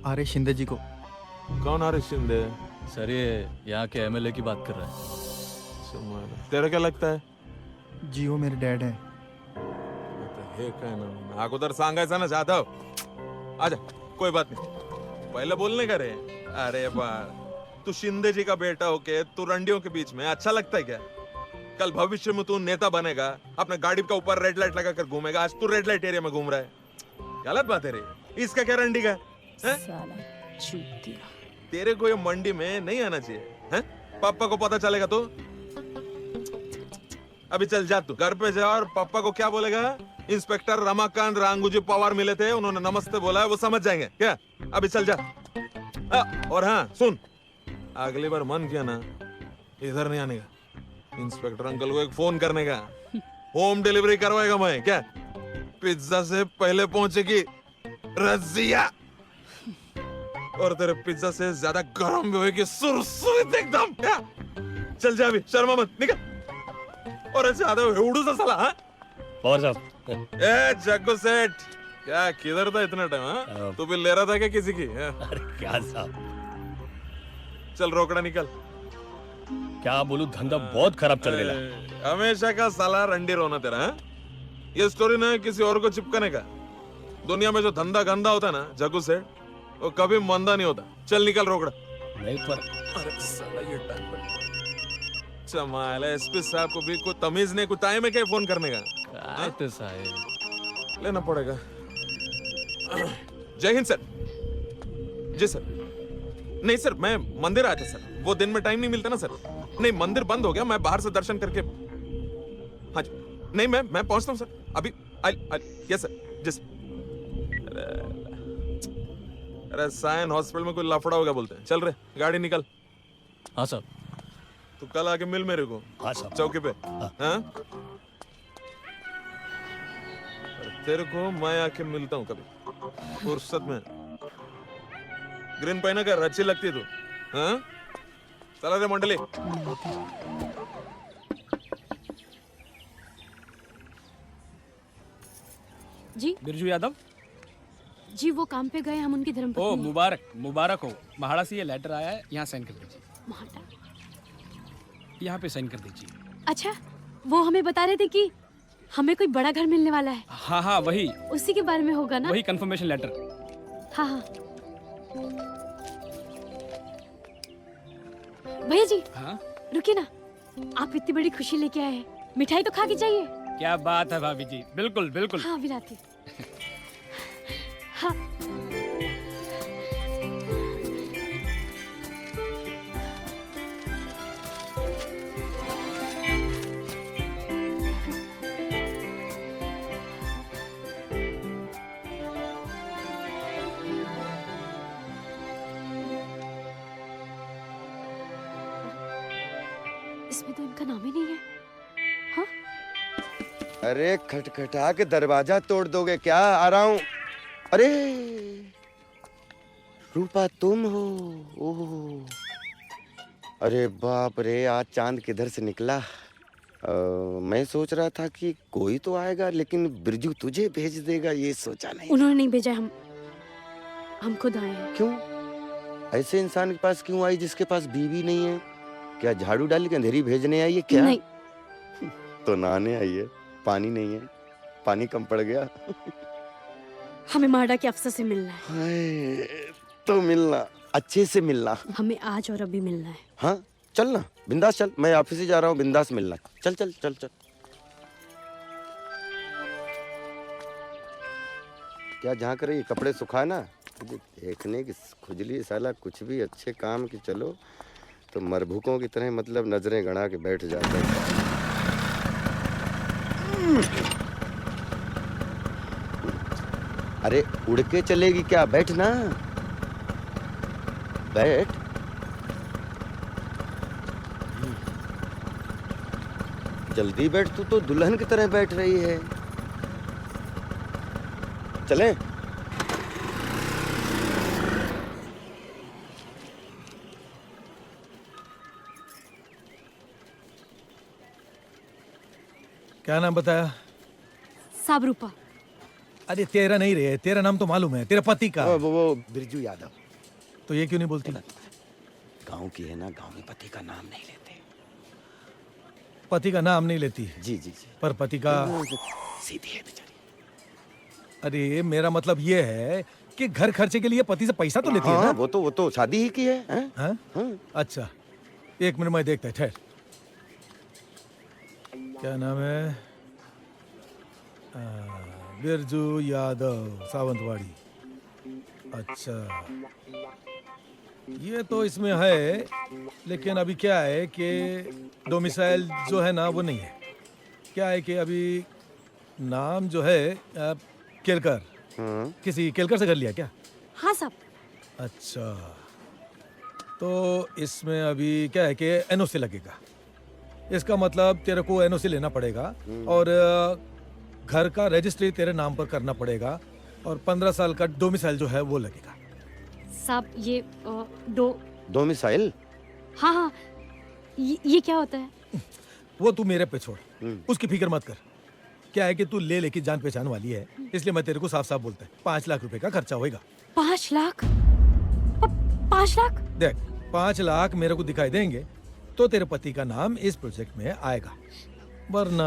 आर्य शिंदे जी को। कौन आर्य शिंदे? सर ये यहाँ के एमएलए की बात कर रहा है। तेरा क्या लगता है? जी वो मेरे डैड है। हे काय ना, अगोदर सांगायचं ना जाधव। आजा, कोई बात नहीं, पहले बोलने का रे। अरे बार, तू शिंदे जी का बेटा होके तू रंडियों के बीच में अच्छा लगता है क्या? कल भविष्य में तू नेता बनेगा, अपने गाड़ी का ऊपर रेड लाइट लगा कर घूमेगा। आज तू रेड लाइट एरिया में घूम रहा है, गलत बात है रे। इसका क्या रंडी का है? तेरे को ये मंडी में नहीं आना चाहिए है? पापा को पता चलेगा तो? अभी चल जा, तू घर पे जा और पापा को क्या बोलेगा? इंस्पेक्टर रमाकांत रांगूजी पवार मिले थे, उन्होंने नमस्ते बोला है, वो समझ जाएंगे क्या? अभी चल जा। और हाँ सुन, अगली बार मन किया ना इधर नहीं आने का, इंस्पेक्टर अंकल को एक फोन करने का, होम डिलीवरी करवाएगा मैं क्या? पिज्जा से पहले पहुंचेगी रजिया, और तेरे पिज्जा से ज्यादा गर्म भी होगी सुरसुरीत एकदम क्या? चल जा, अभी शर्मा मत, निकल। और ज्यादा उड़ू सा साला। हाँ पवार साहब। ए जग्गू सेठ, क्या किधर था इतना टाइम? हाँ तू भी ले रहा था क्या किसी की? अरे क्या साहब, चल रोकड़ा निकल। क्या बोलूं, धंधा बहुत खराब चल रहा है। हमेशा का साला रंडी रोना तेरा, हाँ? ये स्टोरी ना किसी और को चिपकाने का। दुनिया में जो धंधा गंदा होता है ना जग्गू सेठ, वो कभी मंदा नहीं होता। चल निकल रोकड़ा। नहीं पर अरे साला ये टाइम पर चमाल है। एसपी साहब को भी कोई तमीज नहीं, कोई टाइम है क्या फोन करने का? तो साहब लेना पड़ेगा। जय हिंद सर। जी सर। नहीं सर, मैं मंदिर आया था सर, वो दिन में टाइम नहीं मिलता ना सर। नहीं, मंदिर बंद हो गया, मैं बाहर से दर्शन करके। हाँ जी, नहीं मैं पहुंचता हूँ सर अभी। Yes sir. जी सर। अरे साइन हॉस्पिटल में कोई लफड़ा हो गया बोलते हैं। चल रहे, गाड़ी निकल। हाँ साहब। तू कल आके मिल मेरे को। हाँ साहब। चौकी पे। हाँ, तेरे को मैं आके मिलता हूँ कभी फुर्सत में। ग्रीन पहना कर अच्छी लगती है तू। हाँ, चला रे मंडली। जी बिरजू यादव। जी वो काम पे गए, हम उनकी ओ धर्मपत्नी। मुबारक मुबारक हो। महाड़ा से ये लेटर आया है, यहाँ साइन कर दीजिए। महाटा। यहाँ पे साइन कर दीजिए। अच्छा, वो हमें बता रहे थे कि हमें कोई बड़ा घर मिलने वाला है। हाँ हाँ वही उसी के बारे में होगा ना? वही कंफर्मेशन लेटर। हाँ हाँ। भैया जी। हाँ रुकिए ना, आप इतनी बड़ी खुशी लेके आए हैं, मिठाई तो खा के जाइए। क्या बात है भाभी जी, बिल्कुल बिल्कुल। हाँ विलाती। हाँ इसमें तो इनका नाम ही नहीं है। हाँ? अरे खटखटा के दरवाजा तोड़ दोगे क्या? आ रहा हूँ। अरे रूपा तुम हो? ओह, अरे बाप रे, आज चांद किधर से निकला? मैं सोच रहा था कि कोई तो आएगा, लेकिन बिरजू तुझे भेज देगा ये सोचा नहीं। उन्होंने नहीं भेजा, हम खुद आए हैं। क्यों? ऐसे इंसान के पास क्यों आई जिसके पास बीवी नहीं है? क्या झाड़ू डाल के अंधेरी भेजने आई है क्या? नहीं। तो नहाने आई है। पानी नहीं है, पानी कम पड़ गया। हमें माडा के अफसर से मिलना है। हाय, तो मिलना, अच्छे से मिलना। हमें आज और अभी मिलना है। हाँ चल ना, बिंदास चल। मैं ऑफिस ही जा रहा हूँ, बिंदास मिलना। चल चल चल चल। क्या जहाँ करे ये कपड़े सुखा ना, मुझे देखने की खुजली साला। कुछ भी अच्छे काम की चलो तो मरभूकों की तरह मतलब नजरें गड़ा के बैठ जाते हैं। अरे उड़ के चलेगी क्या? बैठ ना, बैठ। जल्दी बैठ, तू तो दुल्हन की तरह बैठ रही है। चलें? क्या नाम बताया? साबरूपा। अरे तेरा नहीं रे, तेरा नाम तो मालूम है, तेरा पति का। वो बिरजू यादव। तो ये क्यों नहीं बोलती? गांव की है ना, गांव में पति का नाम नहीं लेते। पति का नाम नहीं लेती? जी जी जी। पर पति का सीधी है बेचारी। अरे मेरा मतलब ये है कि घर खर्चे के लिए पति से पैसा तो लेती है ना? वो तो शादी ही की है। हाँ? अच्छा, एक मिनट में देखता है, ठहर। क्या नाम है? बिरजू यादव, सावंतवाड़ी। अच्छा, ये तो इसमें है, लेकिन अभी क्या है कि डोमिसाइल जो है ना वो नहीं है। क्या है कि अभी नाम जो है केलकर। किसी केलकर से कर लिया क्या? हाँ साहब। अच्छा, तो इसमें अभी क्या है कि एनओसी लगेगा। इसका मतलब तेरे को एनओसी लेना पड़ेगा और घर का रजिस्ट्री तेरे नाम पर करना पड़ेगा और 15 साल का डोमिसाइल जो है वो लगेगा। साहब ये डोमिसाइल? हाँ हाँ, ये क्या होता है? वो तू मेरे पे छोड़, उसकी फिक्र मत कर। क्या है कि तू ले लेके जान पहचान वाली है, इसलिए मैं तेरे को साफ साफ बोलता है 5 लाख रुपए का खर्चा होएगा। 5 लाख? 5 लाख? देख, 5 लाख मेरे को दिखाई देंगे तो तेरे पति का नाम इस प्रोजेक्ट में आएगा, वरना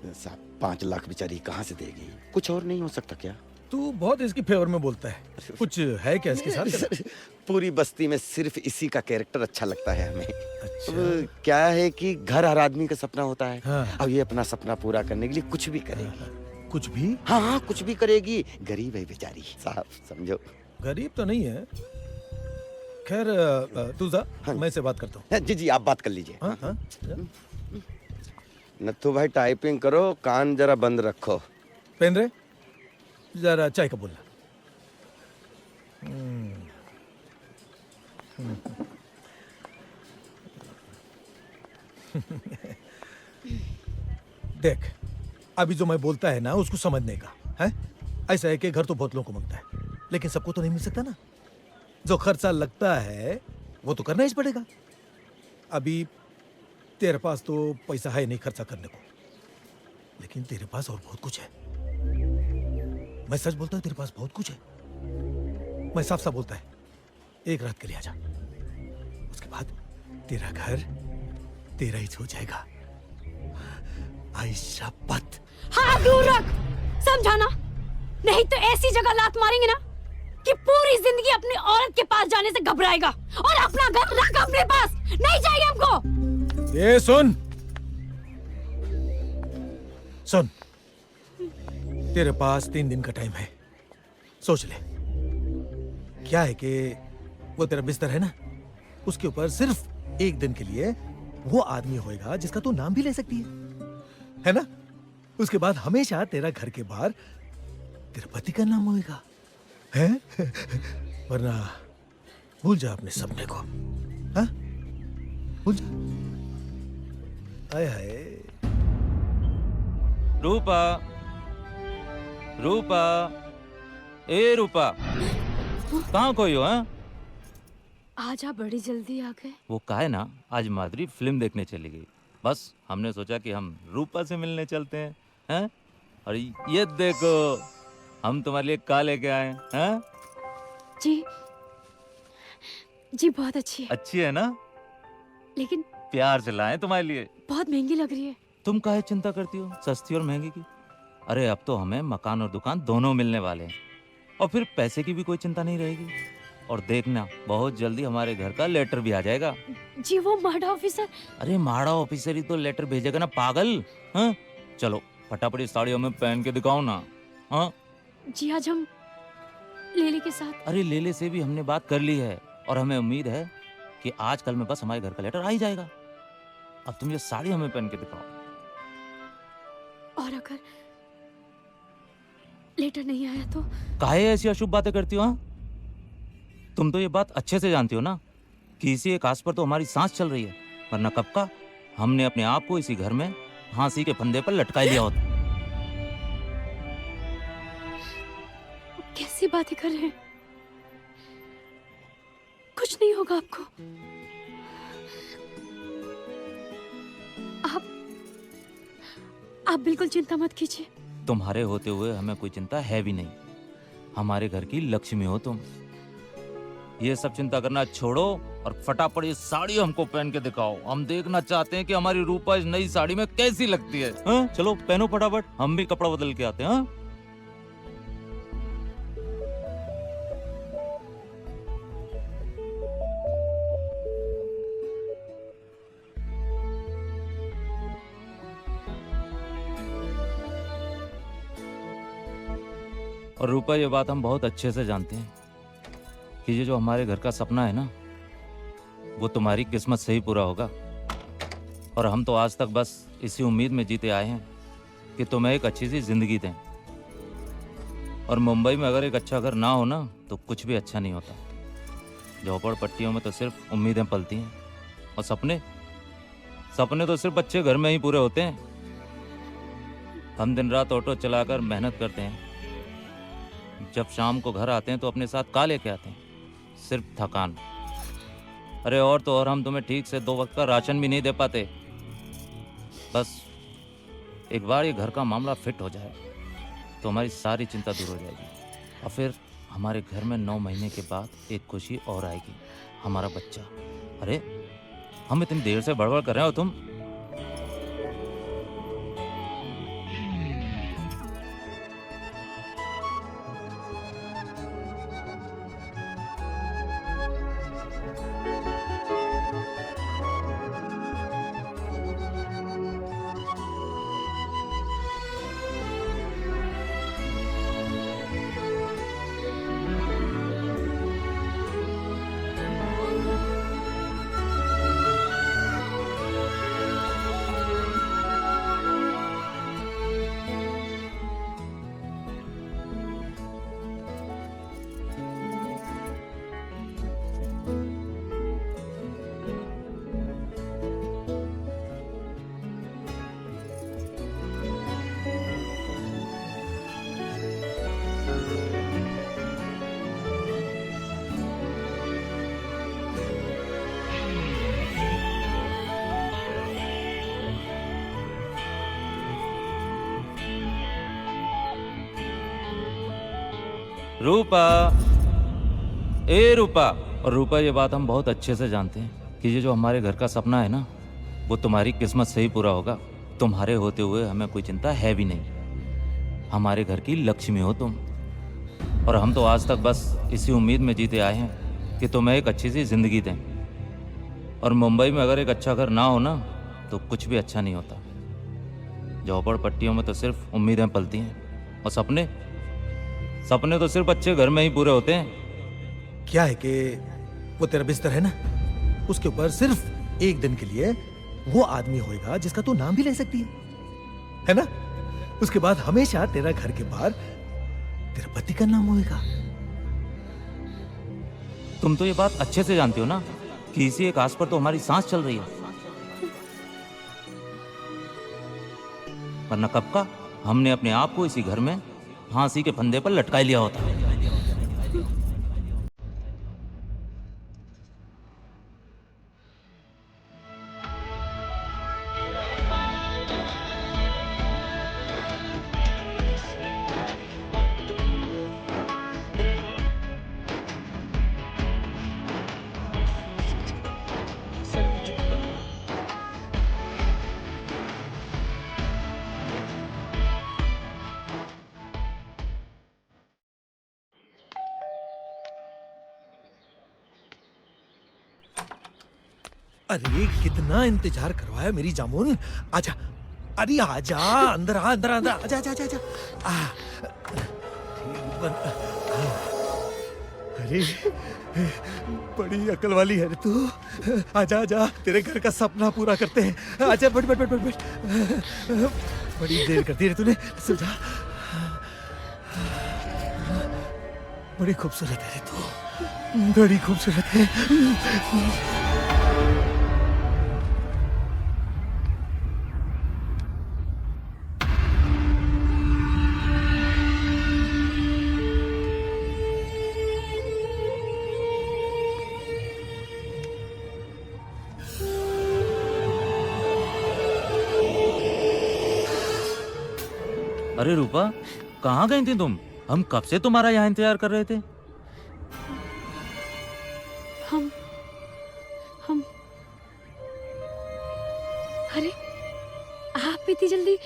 साहब 5 लाख बेचारी कहाँ से देगी? कुछ और नहीं हो सकता क्या? तू बहुत इसकी फेवर में बोलता है, कुछ है क्या इसके साथ? पूरी बस्ती में सिर्फ इसी का कैरेक्टर अच्छा लगता है हमें। अब क्या है कि घर हर आदमी का सपना होता है। हाँ। अब ये अपना सपना पूरा करने के लिए कुछ भी करेगी। कुछ भी? हाँ हाँ, कुछ भी करेगी। गरीब है बेचारी साहब, समझो। गरीब तो नहीं है। खैर तू जा, मैं इससे बात करता हूँ। जी जी, आप बात कर लीजिए। हाँ हाँ। नत्थु भाई टाइपिंग करो, कान जरा बंद रखो। पेन रे, जरा चाय का बोलना। देख, अभी जो मैं बोलता है ना उसको समझने का है। ऐसा है कि घर तो बहुत लोगों को मांगता है, लेकिन सबको तो नहीं मिल सकता ना। जो खर्चा लगता है वो तो करना ही पड़ेगा। अभी तेरे पास तो पैसा है नहीं खर्चा करने को, लेकिन तेरे पास और बहुत कुछ है। मैं सच बोलता हूँ, तेरे पास बहुत कुछ है। मैं साफ साफ बोलता है, एक रात के लिए आजा, उसके बाद तेरा घर तेरा ही हो जाएगा। आयशा पत। हाँ दूर रख, समझाना नहीं तो ऐसी जगह लात मारेंगे ना कि पूरी जिंदगी अपनी औरत के पास जाने से घबराएगा। और अपना घर रख अपने पास, नहीं चाहिए हमको। ये सुन सुन, तेरे पास 3 दिन का टाइम है, सोच ले। क्या है कि वो तेरा बिस्तर है ना, उसके ऊपर सिर्फ 1 दिन के लिए वो आदमी होएगा जिसका तू नाम भी ले सकती है ना? उसके बाद हमेशा तेरा घर के बाहर तेरे पति का नाम होएगा, है? वरना भूल जा अपने सपने को, हाँ? भूल जा। हाय हाय। रूपा, रूपा, ए रूपा, कहाँ खोई हो? हैं? आजा, बड़ी जल्दी आ गए। वो का है ना, आज माधुरी फिल्म देखने चली गई। बस हमने सोचा कि हम रूपा से मिलने चलते हैं, हैं? और ये देखो, हम तुम्हारे लिए का लेके आए हैं। जी जी, बहुत अच्छी है। अच्छी है ना? लेकिन प्यार से लाए तुम्हारे लिए। बहुत महंगी लग रही है। तुम काहे चिंता करती हो सस्ती और महंगी की? अरे अब तो हमें मकान और दुकान दोनों मिलने वाले हैं, और फिर पैसे की भी कोई चिंता नहीं रहेगी। और देखना, बहुत जल्दी हमारे घर का लेटर भी आ जाएगा। जी वो माड़ा ऑफिसर। अरे माड़ा ऑफिसर ही तो लेटर भेजेगा ना पागल। हाँ चलो फटाफट इस साड़ी हमें पहन के दिखाओ ना। हाँ जी, आज हम लेले के साथ। अरे लेले से भी हमने बात कर ली है, और हमें उम्मीद है कि आज कल में बस हमारे घर का लेटर आ ही जाएगा। अब तुम ये साड़ी हमें पहन के दिखाओ। और अगर लेटर नहीं आया तो? काहे ऐसी अशुभ बातें करती हो? हाँ तुम तो ये बात अच्छे से जानती हो ना कि इसी एक आस पर तो हमारी सांस चल रही है, वरना कब का हमने अपने आप को इसी घर में फांसी के फंदे पर लटका लिया होता। कैसी बातें कर रहे हैं? कुछ नहीं होगा आपको। आप बिल्कुल चिंता मत कीजिए। तुम्हारे होते हुए हमें कोई चिंता है भी नहीं। हमारे घर की लक्ष्मी हो तुम। ये सब चिंता करना छोड़ो और फटाफट ये साड़ी हमको पहन के दिखाओ। हम देखना चाहते हैं कि हमारी रूपा इस नई साड़ी में कैसी लगती है। हाँ? चलो पहनो फटाफट, हम भी कपड़ा बदल के आते हैं। हाँ? और रूपा, ये बात हम बहुत अच्छे से जानते हैं कि ये जो हमारे घर का सपना है ना, वो तुम्हारी किस्मत से ही पूरा होगा। और हम तो आज तक बस इसी उम्मीद में जीते आए हैं कि तुम्हें एक अच्छी सी जिंदगी दें। और मुंबई में अगर एक अच्छा घर ना हो ना, तो कुछ भी अच्छा नहीं होता। झोपड़पट्टियों में तो सिर्फ उम्मीदें पलती हैं, और सपने तो सिर्फ अच्छे घर में ही पूरे होते हैं। हम दिन रात ऑटो चलाकर मेहनत करते हैं, जब शाम को घर आते हैं तो अपने साथ का लेके आते हैं? सिर्फ थकान। अरे और तो और, हम तुम्हें ठीक से 2 वक्त का राशन भी नहीं दे पाते। बस एक बार ये घर का मामला फिट हो जाए तो हमारी सारी चिंता दूर हो जाएगी। और फिर हमारे घर में 9 महीने के बाद एक खुशी और आएगी, हमारा बच्चा। अरे हम इतनी देर से बड़बड़ कर रहे हो तुम। रूपा, ए रूपा। और रूपा, ये बात हम बहुत अच्छे से जानते हैं कि ये जो हमारे घर का सपना है ना, वो तुम्हारी किस्मत से ही पूरा होगा। तुम्हारे होते हुए हमें कोई चिंता है भी नहीं। हमारे घर की लक्ष्मी हो तुम। और हम तो आज तक बस इसी उम्मीद में जीते आए हैं कि तुम्हें एक अच्छी सी जिंदगी दें। और मुंबई में अगर एक अच्छा घर ना हो ना, तो कुछ भी अच्छा नहीं होता। झोपड़पट्टियों में तो सिर्फ उम्मीदें पलती हैं, और सपने तो सिर्फ अच्छे घर में ही पूरे होते हैं। क्या है कि वो तेरा बिस्तर है ना, उसके ऊपर सिर्फ एक दिन के लिए वो आदमी होएगा जिसका तू नाम भी ले सकती है ना? उसके बाद हमेशा तेरा घर के बाहर तेरा पति का नाम होएगा। तुम तो ये बात अच्छे से जानती हो ना कि इसी एक आस पर तो हमारी सांस चल रही है। वरना कब का हमने अपने आप को इसी घर में फांसी के फंदे पर लटका लिया होता। अरे कितना इंतजार करवाया मेरी जामुन। आजा, अरे आजा, अंदर आ, अंदर अंदर आजा, आजा, आजा, आजा। अरे बड़ी अकल वाली है रे तू। आजा आजा, तेरे घर का सपना पूरा करते हैं। आजा, बैठ बैठ बैठ बैठ बैठ। बड़ी देर कर दी रे तूने। सो जा। बड़ी खूबसूरत है रे तू, बड़ी खूबसूरत है। अरे रूपा, कहाँ गई थी तुम? हम कब से तुम्हारा यहाँ इंतजार कर रहे थे। हम अरे आप इतनी जल्दी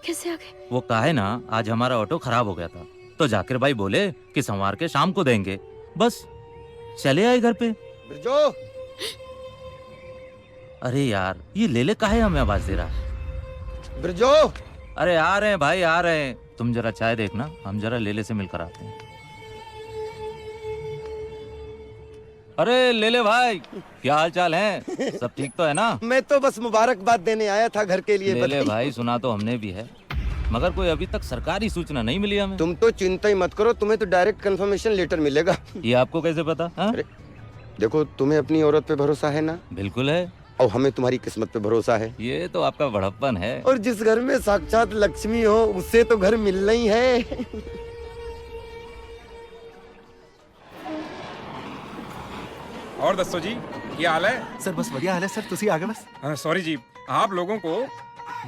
कैसे आ गए? वो काहे ना, आज हमारा ऑटो खराब हो गया था, तो जाकिर भाई बोले कि संवार के शाम को देंगे। बस चले आए घर पे। बिरजू। अरे यार, ये लेले काहे हमें आवाज दे रहा है? बिरजू। अरे आ रहे हैं भाई, आ रहे हैं। तुम जरा चाय देखना, हम जरा लेले से मिलकर आते हैं। अरे लेले भाई, क्या हाल चाल है? सब ठीक तो है ना? मैं तो बस मुबारकबाद देने आया था घर के लिए। लेले भाई, सुना तो हमने भी है, मगर कोई अभी तक सरकारी सूचना नहीं मिली हमें। तुम तो चिंता ही मत करो, तुम्हें तो डायरेक्ट कंफर्मेशन लेटर मिलेगा। ये आपको कैसे पता? अरे देखो, तुम्हें अपनी औरत पे भरोसा है ना? बिल्कुल है। और हमें तुम्हारी किस्मत पे भरोसा है। ये तो आपका बड़प्पन है। और जिस घर में साक्षात लक्ष्मी हो, उससे तो घर मिलना ही है। और दस्तो जी, क्या हाल है? सर बस बढ़िया हाल है सर, तुसी आ गए बस। सॉरी जी, आप लोगों को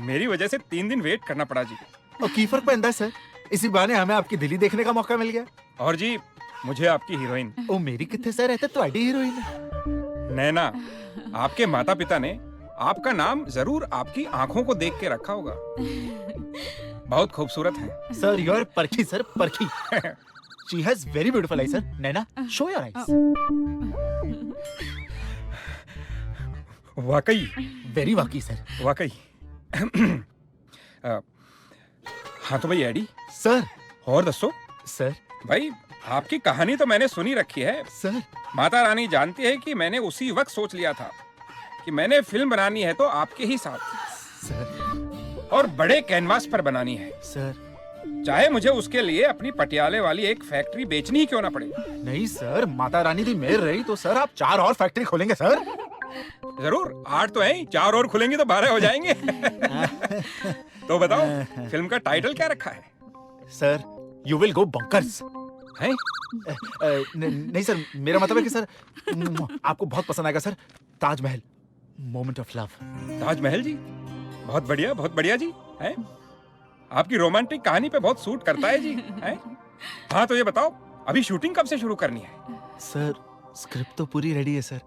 मेरी वजह से 3 दिन वेट करना पड़ा जी। और की फर्क पैंदा है सर, इसी बहाने हमें आपकी दिल्ली देखने का मौका मिल गया। और जी, मुझे आपकी हीरोइन। ओ मेरी कितने सर रहते तो आईडी हीरोइन। नैना, आपके माता पिता ने आपका नाम जरूर आपकी आंखों को देख के रखा होगा। बहुत खूबसूरत है सर। यू आर परखी सर, परखी। She has very beautiful I sir. Naina, show your eyes. वाकई वेरी वाकई सर, वाकई। हाँ तो भाई एडी सर। और दसो सर। भाई आपकी कहानी तो मैंने सुनी रखी है सर। माता रानी जानती है कि मैंने उसी वक्त सोच लिया था कि मैंने फिल्म बनानी है तो आपके ही साथ सर। और बड़े कैनवास पर बनानी है सर। चाहे मुझे उसके लिए अपनी पटियाले वाली एक फैक्ट्री बेचनी ही क्यों ना पड़े। नहीं सर, माता रानी की मेहर रही तो सर आप 4 और फैक्ट्री खोलेंगे सर। जरूर, 8 तो है, 4 और खुलेंगे तो 12 हो जाएंगे। तो बताओ फिल्म का टाइटल क्या रखा है? Sir, you will go bunkers. है? नहीं सर, मेरा मतलब है कि सर आपको बहुत पसंद आएगा sir. Taj Mahal, moment of love. Taj Mahal ji, बहुत बढ़िया जी। है? आपकी रोमांटिक कहानी पे बहुत सूट करता है जी। है? हाँ तो ये बताओ अभी शूटिंग कब से शुरू करनी है? सर स्क्रिप्ट तो पूरी रेडी है सर।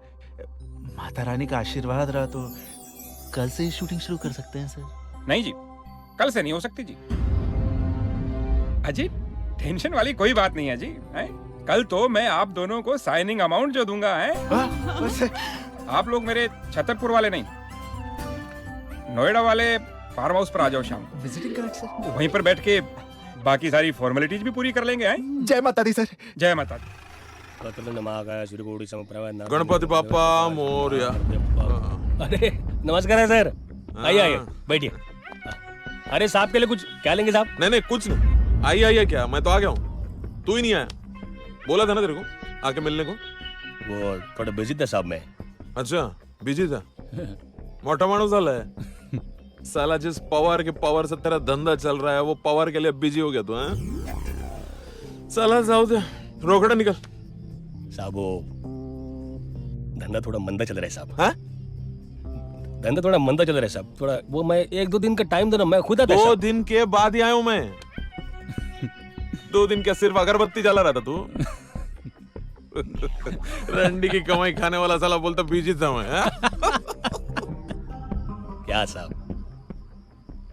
माता रानी का आशीर्वाद रहा तो कल से ही शूटिंग शुरू कर सकते हैं सर। नहीं जी, कल से नहीं हो सकती जी। अजी टेंशन वाली कोई बात नहीं है जी। है? कल तो मैं आप दोनों को साइनिंग अमाउंट जो दूंगा है, आप लोग मेरे छतरपुर वाले नहीं, नोएडा वाले फार्म हाउस पर आ जाओ शाम। Visiting card sir. वहीं पर बैठ के बाकी सारी फॉर्मेलिटीज भी पूरी कर लेंगे। हैं? जय माता दी सर। जय माता दी। गणपति बाप्पा मोरया। अरे नमस्कार है सर, आइए आइए बैठिए। अरे साहब के लिए कुछ क्या लेंगे साहब? नहीं कुछ नहीं। आइए क्या, मैं तो आ गया हूँ, तू ही नहीं आया। बोला था ना तेरे को आके मिलने को। वो थोड़ा बिजी था साहब मैं। अच्छा बिजी था। मोटा माणूस झालाय साला। जिस पावर के पावर से तेरा धंधा चल रहा है वो पावर के लिए बिजी हो गया तू। साला जाओ दे, रोकड़ा निकल। साहब वो धंधा थोड़ा मंदा चल रहा है साहब। हाँ? धंधा थोड़ा मंदा चल रहा है साहब। थोड़ा वो मैं 1-2 दिन का टाइम देना, मैं खुद आता। 2 दिन के बाद ही आया हूं मैं। 2 दिन क्या सिर्फ अगरबत्ती जला रहा था तू? रंडी की कमाई खाने वाला साला बोलता बिजी था मैं। क्या साहब,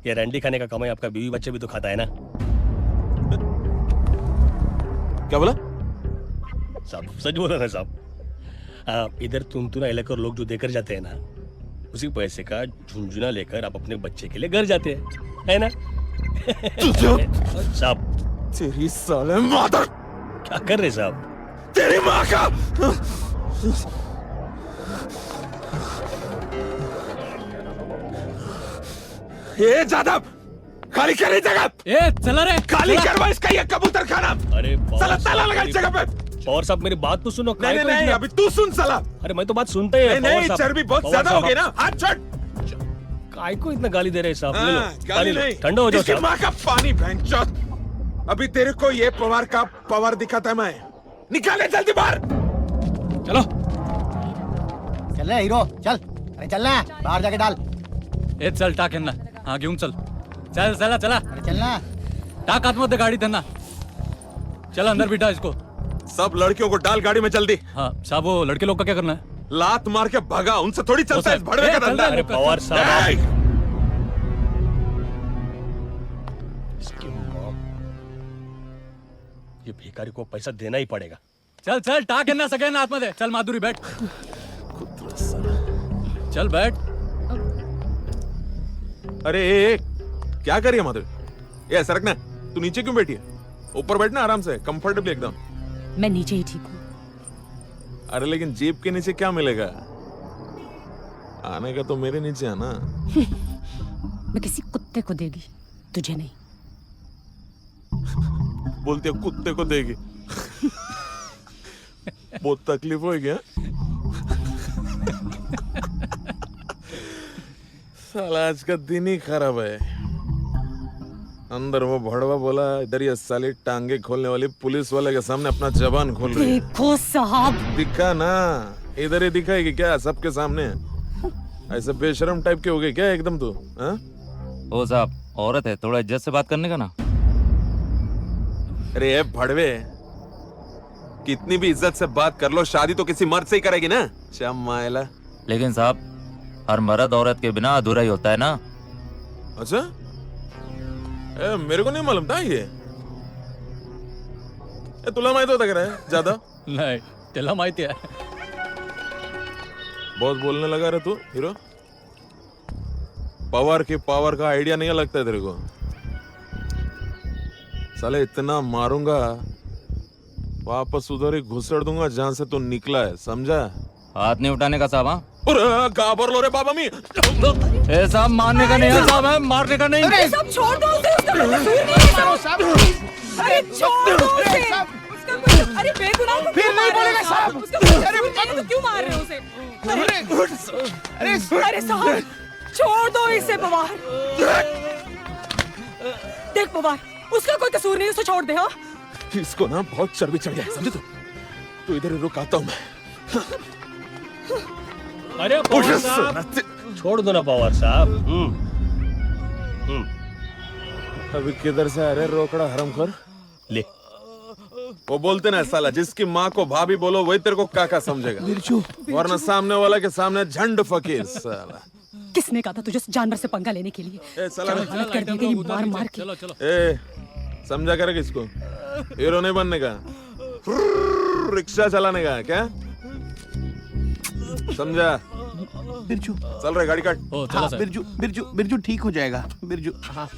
ये रंडी खाने का कमाई आपका बीवी बच्चे भी तो खाता है ना? क्या बोला साहब? सच बोला ना साहब। इधर तुमतुना इलाके लोग जो देकर जाते हैं ना, उसी पैसे का झुंझुना लेकर आप अपने बच्चे के लिए घर जाते हैं, है ना? साहब तेरी साले मादर। क्या कर रहे साहब? तेरी माँ का। ये जादव खाली कर रही जगह। ए चला रे, खाली करवा इसका ये कबूतर खाना। अरे साला ताला लगा इस जगह पे। और साहब मेरी बात तो सुनो। नहीं अभी तू सुन साला। अरे मैं तो बात सुनते हैं। नहीं चर्बी बहुत ज्यादा हो गई ना। हाथ छोड़। काय को इतना गाली दे रहे हैं साहब? ले लो, गाली नहीं, ठंडा हो जाओ इसकी साहब। माँ का पानी भैंचोद। अभी तेरे को ये पवार का पावर दिखाता है मैं। निकाले जल्दी बाहर। चलो चल रहा हीरो, चल। अरे चलना है, बाहर जाके डाल। ए चल टाक है ना। हाँ घेऊन चल। चल चला चला। अरे चलना। टाक आतमध्ये गाडी त्यांना। चल अंदर बिठा इसको। सब लड़कियों को डाल गाड़ी में जल्दी। हाँ साहब, वो लड़के लोग का क्या करना है? लात मार के भगा, उनसे थोड़ी चलता है इस भड़वे का धंधा। अरे पवार साहब, इसकी माँ, ये भिखारी को पैसा देना ही पड़ेगा। चल चल टाक यांना सगळ्यांना आतमध्ये। चल माधुरी बैठ। चल बैठ। अरे क्या करिए माधुरी? ये सरकना, तू नीचे क्यों बैठी है? ऊपर बैठना आराम से, कंफर्टेबली एकदम। मैं नीचे ही ठीक हूँ। अरे लेकिन जीप के नीचे क्या मिलेगा? आने का तो मेरे नीचे है ना। मैं किसी कुत्ते को देगी, तुझे नहीं। बोलते कुत्ते को देगी। बहुत तकलीफ हो गया। साला आज का दिन ही खराब है। अंदर वो भड़वा बोला, इधर ये साली टांगे खोलने वाली पुलिस वाले के सामने अपना जबान खोल रही है। देखो साहब, दिखा ना, इधर ही दिखाएगी क्या सबके सामने? ऐसे बेशरम टाइप के हो गए क्या एकदम तू? ओ साहब, औरत है, थोड़ा इज्जत से बात करने का ना। अरे ये भड़वे, कितनी भी इज्जत से बात कर लो, शादी तो किसी मर्द से ही करेगी ना। चमाइला। लेकिन साहब, हर मर्द औरत के बिना अधूरा ही होता है ना। अच्छा, मेरे को नहीं मालूम था ये। तुला माहित होता क्या ज्यादा? नाही, त्याला माहिती आहे. बहुत बोलने लगा रे तू हीरो। पावर की पावर का आइडिया नहीं लगता है तेरे को? साले इतना मारूंगा, वापस उधर ही घुसड़ दूंगा जहां से तू निकला है, समझा? हाथ नहीं उठाने का साहब। हाँ, गाबर लो रे बाबा मी। ए साहब, मारने का नहीं है साहब, है मारने का नहीं। अरे सब छोड़ दो उसे, उसका कोई कसूर नहीं है साहब। अरे छोड़ दो उसे, उसका कोई, अरे बेगुनाह को फिर नहीं बोलेगा साहब। उसका कोई कसूर नहीं है तो क्यों मार रहे हो उसे? अरे साहब, छोड़ दो इसे पवार। देख पवार, उसका कोई कसूर नहीं, उसे छोड़ दे। हाँ, इसको ना बहुत चर्बी चढ़ गया है, समझे तू इधर ही रुक, आता हूं मैं। अरे पवार साहब, छोड़ दो ना पवार साहब। अभी किधर से आ रहे रोकड़ा हरामखोर? ले, वो बोलते ना साला, जिसकी माँ को भाभी बोलो वही तेरे को काका समझेगा, वरना सामने वाला के सामने झंड फकीर साला। किसने कहा था तुझे जानवर से पंगा लेने के लिए? ए साला, क्या हालत कर दी तेरी मार मार के। ए समझा करेगा इसको, हीरो नहीं बनने का, रिक्शा चलाने का क्या समझा? बिरजू चल रहे, गाड़ी काट। हाँ, बिरजू बिरजू बिरजू ठीक हो जाएगा बिरजू। हाँ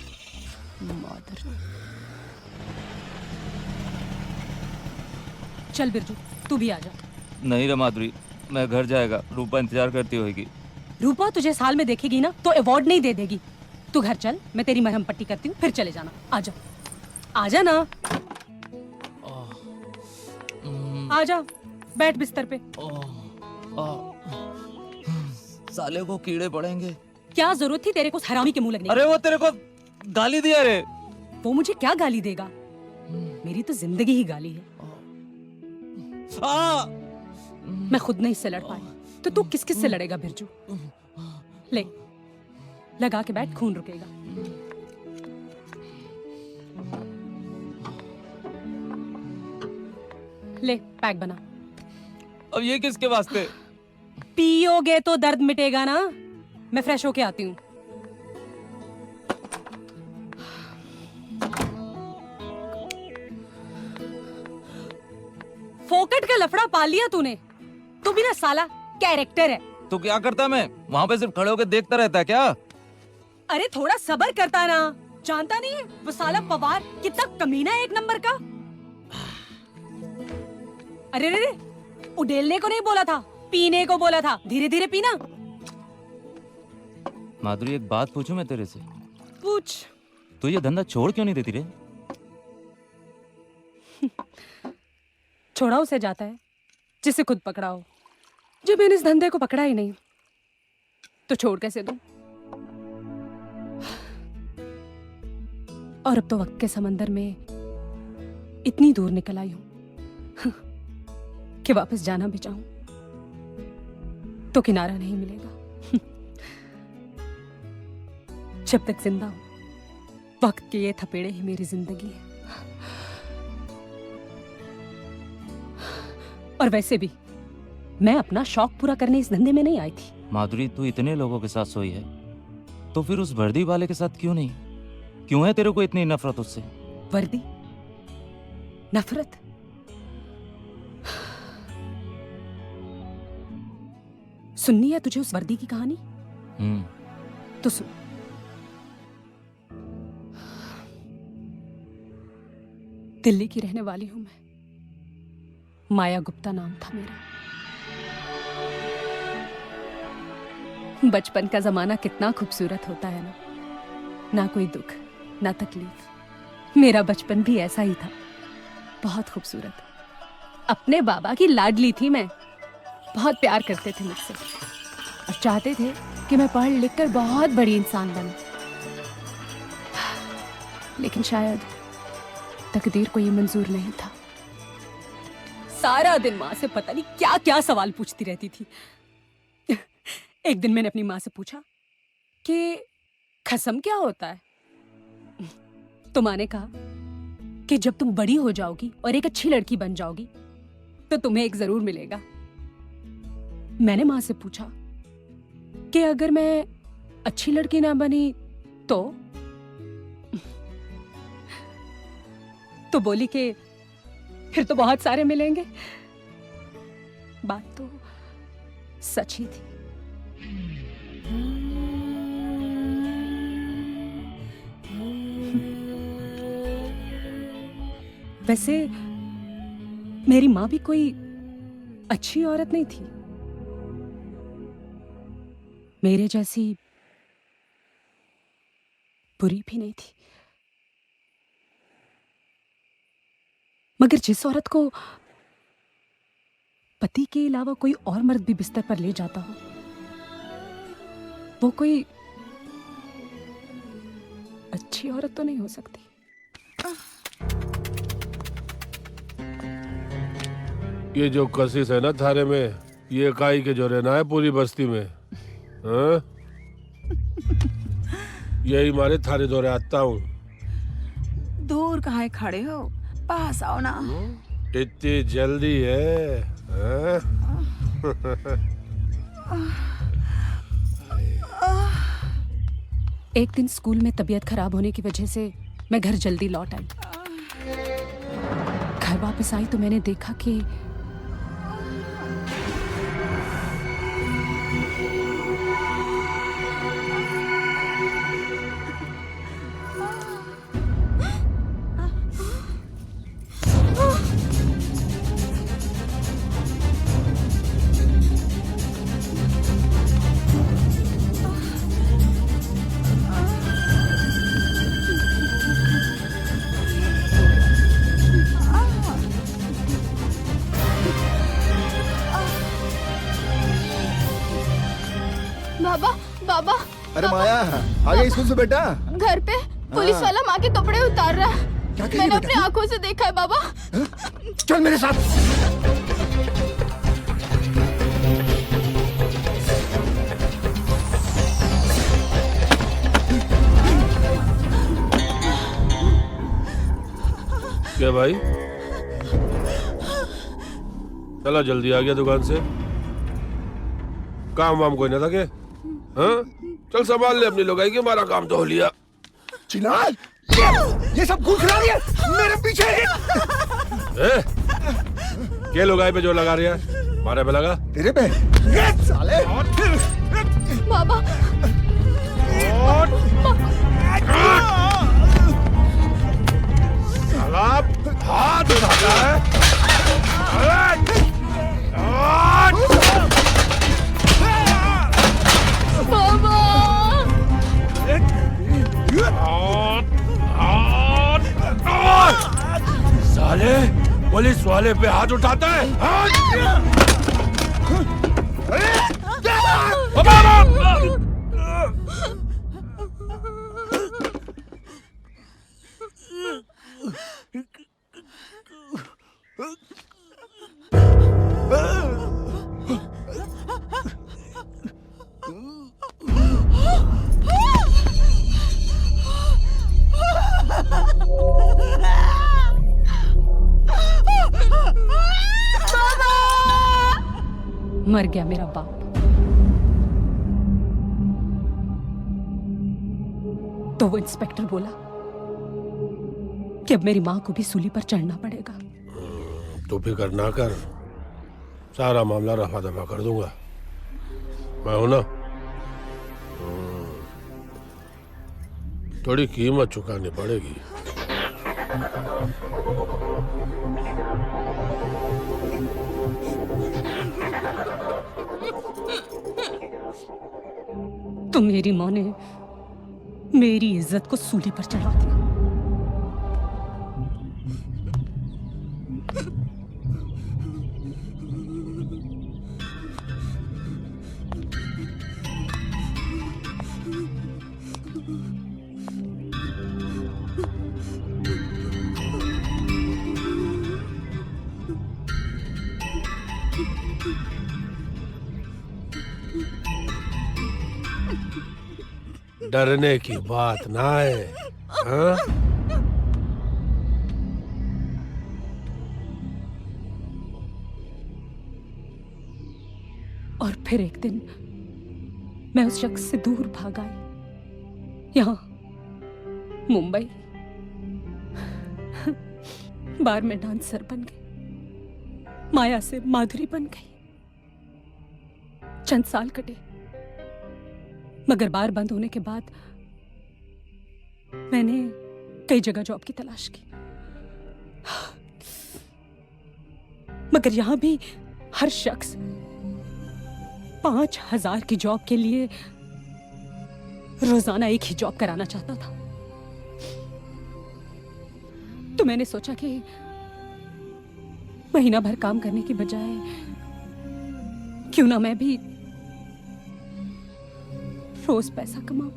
चल बिरजू, तू भी आ जा। नहीं रे माधुरी, मैं घर जाएगा, रूपा इंतजार करती होगी। रूपा तुझे साल में देखेगी ना तो अवार्ड नहीं दे देगी। तू घर चल, मैं तेरी मरहम पट्टी करती हूँ, फिर चले जाना। आजा आजा ना, आजा, बैठ बिस्तर पे। साले को कीड़े पड़ेंगे। क्या जरूरत थी तेरे को हरामी के मुंह लगने की? अरे वो तेरे को गाली दिया रे। वो मुझे क्या गाली देगा? मेरी तो जिंदगी ही गाली है। मैं खुद नहीं इससे लड़ पाई तो तू किस किस से लड़ेगा बिरजू? ले, लगा के बैठ, खून रुकेगा। ले, पैक बना। अब ये किसके वास्ते? पियोगे तो दर्द मिटेगा ना। मैं फ्रेश होके आती हूँ। फोकट का लफड़ा पाल लिया तूने। तू भी ना साला कैरेक्टर है। तो क्या करता मैं वहाँ पे? सिर्फ खड़े होकर देखता रहता है क्या? अरे थोड़ा सब्र करता ना। जानता नहीं है वो साला पवार कितना कमीना है, एक नंबर का। अरे रे, उडेलने को नहीं बोला था, पीने को बोला था। धीरे धीरे पीना। माधुरी, एक बात पूछूं मैं तेरे से? पूछ। तू ये धंधा छोड़ क्यों नहीं देती रे? छोड़ा उसे जाता है जिसे खुद पकड़ा हो। जब मैंने इस धंधे को पकड़ा ही नहीं तो छोड़ कैसे दूं? और अब तो वक्त के समंदर में इतनी दूर निकल आई हूं कि वापस जाना भी चाहूं तो किनारा नहीं मिलेगा। जब तक जिंदा हूं वक्त के ये थपेड़े ही मेरी जिंदगी है। और वैसे भी मैं अपना शौक पूरा करने इस धंधे में नहीं आई थी। माधुरी, तू इतने लोगों के साथ सोई है तो फिर उस वर्दी वाले के साथ क्यों नहीं? क्यों है तेरे को इतनी नफरत उससे? वर्दी? नफरत? सुननी है तुझे उस वर्दी की कहानी? तो सुन। दिल्ली की रहने वाली हूं मैं। माया गुप्ता नाम था मेरा। बचपन का जमाना कितना खूबसूरत होता है ना कोई दुख ना तकलीफ। मेरा बचपन भी ऐसा ही था, बहुत खूबसूरत। अपने बाबा की लाडली थी मैं। बहुत प्यार करते थे मुझसे और चाहते थे कि मैं पढ़ लिख कर बहुत बड़ी इंसान बनूं। लेकिन शायद तकदीर को ये मंजूर नहीं था। सारा दिन माँ से पता नहीं क्या क्या सवाल पूछती रहती थी। एक दिन मैंने अपनी माँ से पूछा कि खसम क्या होता है? तो माँ ने कहा कि जब तुम बड़ी हो जाओगी और एक अच्छी लड़की बन जाओगी तो तुम्हें एक जरूर मिलेगा। मैंने माँ से पूछा कि अगर मैं अच्छी लड़की ना बनी तो बोली कि फिर तो बहुत सारे मिलेंगे। बात तो सच ही थी। वैसे मेरी माँ भी कोई अच्छी औरत नहीं थी, मेरे जैसी बुरी भी नहीं थी। मगर जिस औरत को पति के अलावा कोई और मर्द भी बिस्तर पर ले जाता हो, वो कोई अच्छी औरत तो नहीं हो सकती। ये जो कशिश है ना थारे में, ये काई के जो रहना है पूरी बस्ती में। हाँ? यही मारे थारे दौरे आता हूँ। दूर कहाँ खड़े हो, पास आओ ना। इतनी जल्दी है? हाँ? एक दिन स्कूल में तबीयत खराब होने की वजह से मैं घर जल्दी लौट आई। घर वापस आई तो मैंने देखा कि बाबा बाबा अरे माया, आ गई स्कूल से बेटा? घर पे पुलिस वाला माँ के कपड़े उतार रहा है। क्या कह रही मैंने बेटा अपनी तू? आंखों से देखा है बाबा। चल मेरे साथ। क्या भाई, चला जल्दी आ गया दुकान से। काम वाम कोई ना था के? हाँ? चल संभाल ले अपनी लोगाई की, हमारा काम तो हो लिया। चिनार, ये सब घूस रहा है मेरे पीछे। क्या लोगाई पे जो लगा रही है? मारे पे लगा? तेरे पे? ये साले। बाबा हाथ उठाता है। साले पुलिस वाले पे हाथ उठाता है। मर गया मेरा बाप। तो वो इंस्पेक्टर बोला कि अब मेरी माँ को भी सूली पर चढ़ना पड़ेगा। तो फिक्र ना कर, सारा मामला रफा दफा कर दूंगा। मैं हूं ना। थोड़ी कीमत चुकानी पड़ेगी। तो मेरी माँ ने मेरी इज्जत को सूली पर चढ़ा दिया। डरने की बात ना है। हाँ? और फिर एक दिन मैं उस शख्स से दूर भाग आई, यहाँ मुंबई। बार में डांसर बन गई, माया से माधुरी बन गई। चंद साल कटे, मगर बार बंद होने के बाद मैंने कई जगह जॉब की तलाश की, मगर यहां भी हर शख्स 5,000 की जॉब के लिए रोजाना एक ही जॉब कराना चाहता था। तो मैंने सोचा कि महीना भर काम करने की बजाय क्यों ना मैं भी रोज पैसा कमाऊं,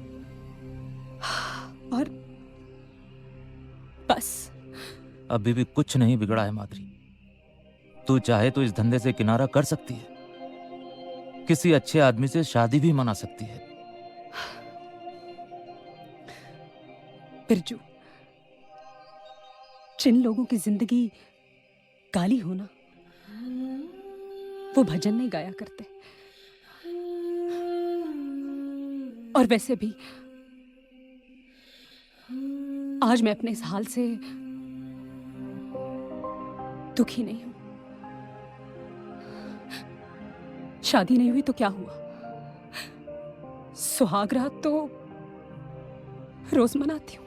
और बस। अभी भी कुछ नहीं बिगड़ा है माधुरी। तू चाहे तो इस धंधे से किनारा कर सकती है, किसी अच्छे आदमी से शादी भी मना सकती है। बिरजू, जिन लोगों की जिंदगी गाली होना, वो भजन नहीं गाया करते। और वैसे भी आज मैं अपने इस हाल से दुखी नहीं हूं। शादी नहीं हुई तो क्या हुआ, सुहाग रात तो रोज मनाती हूं।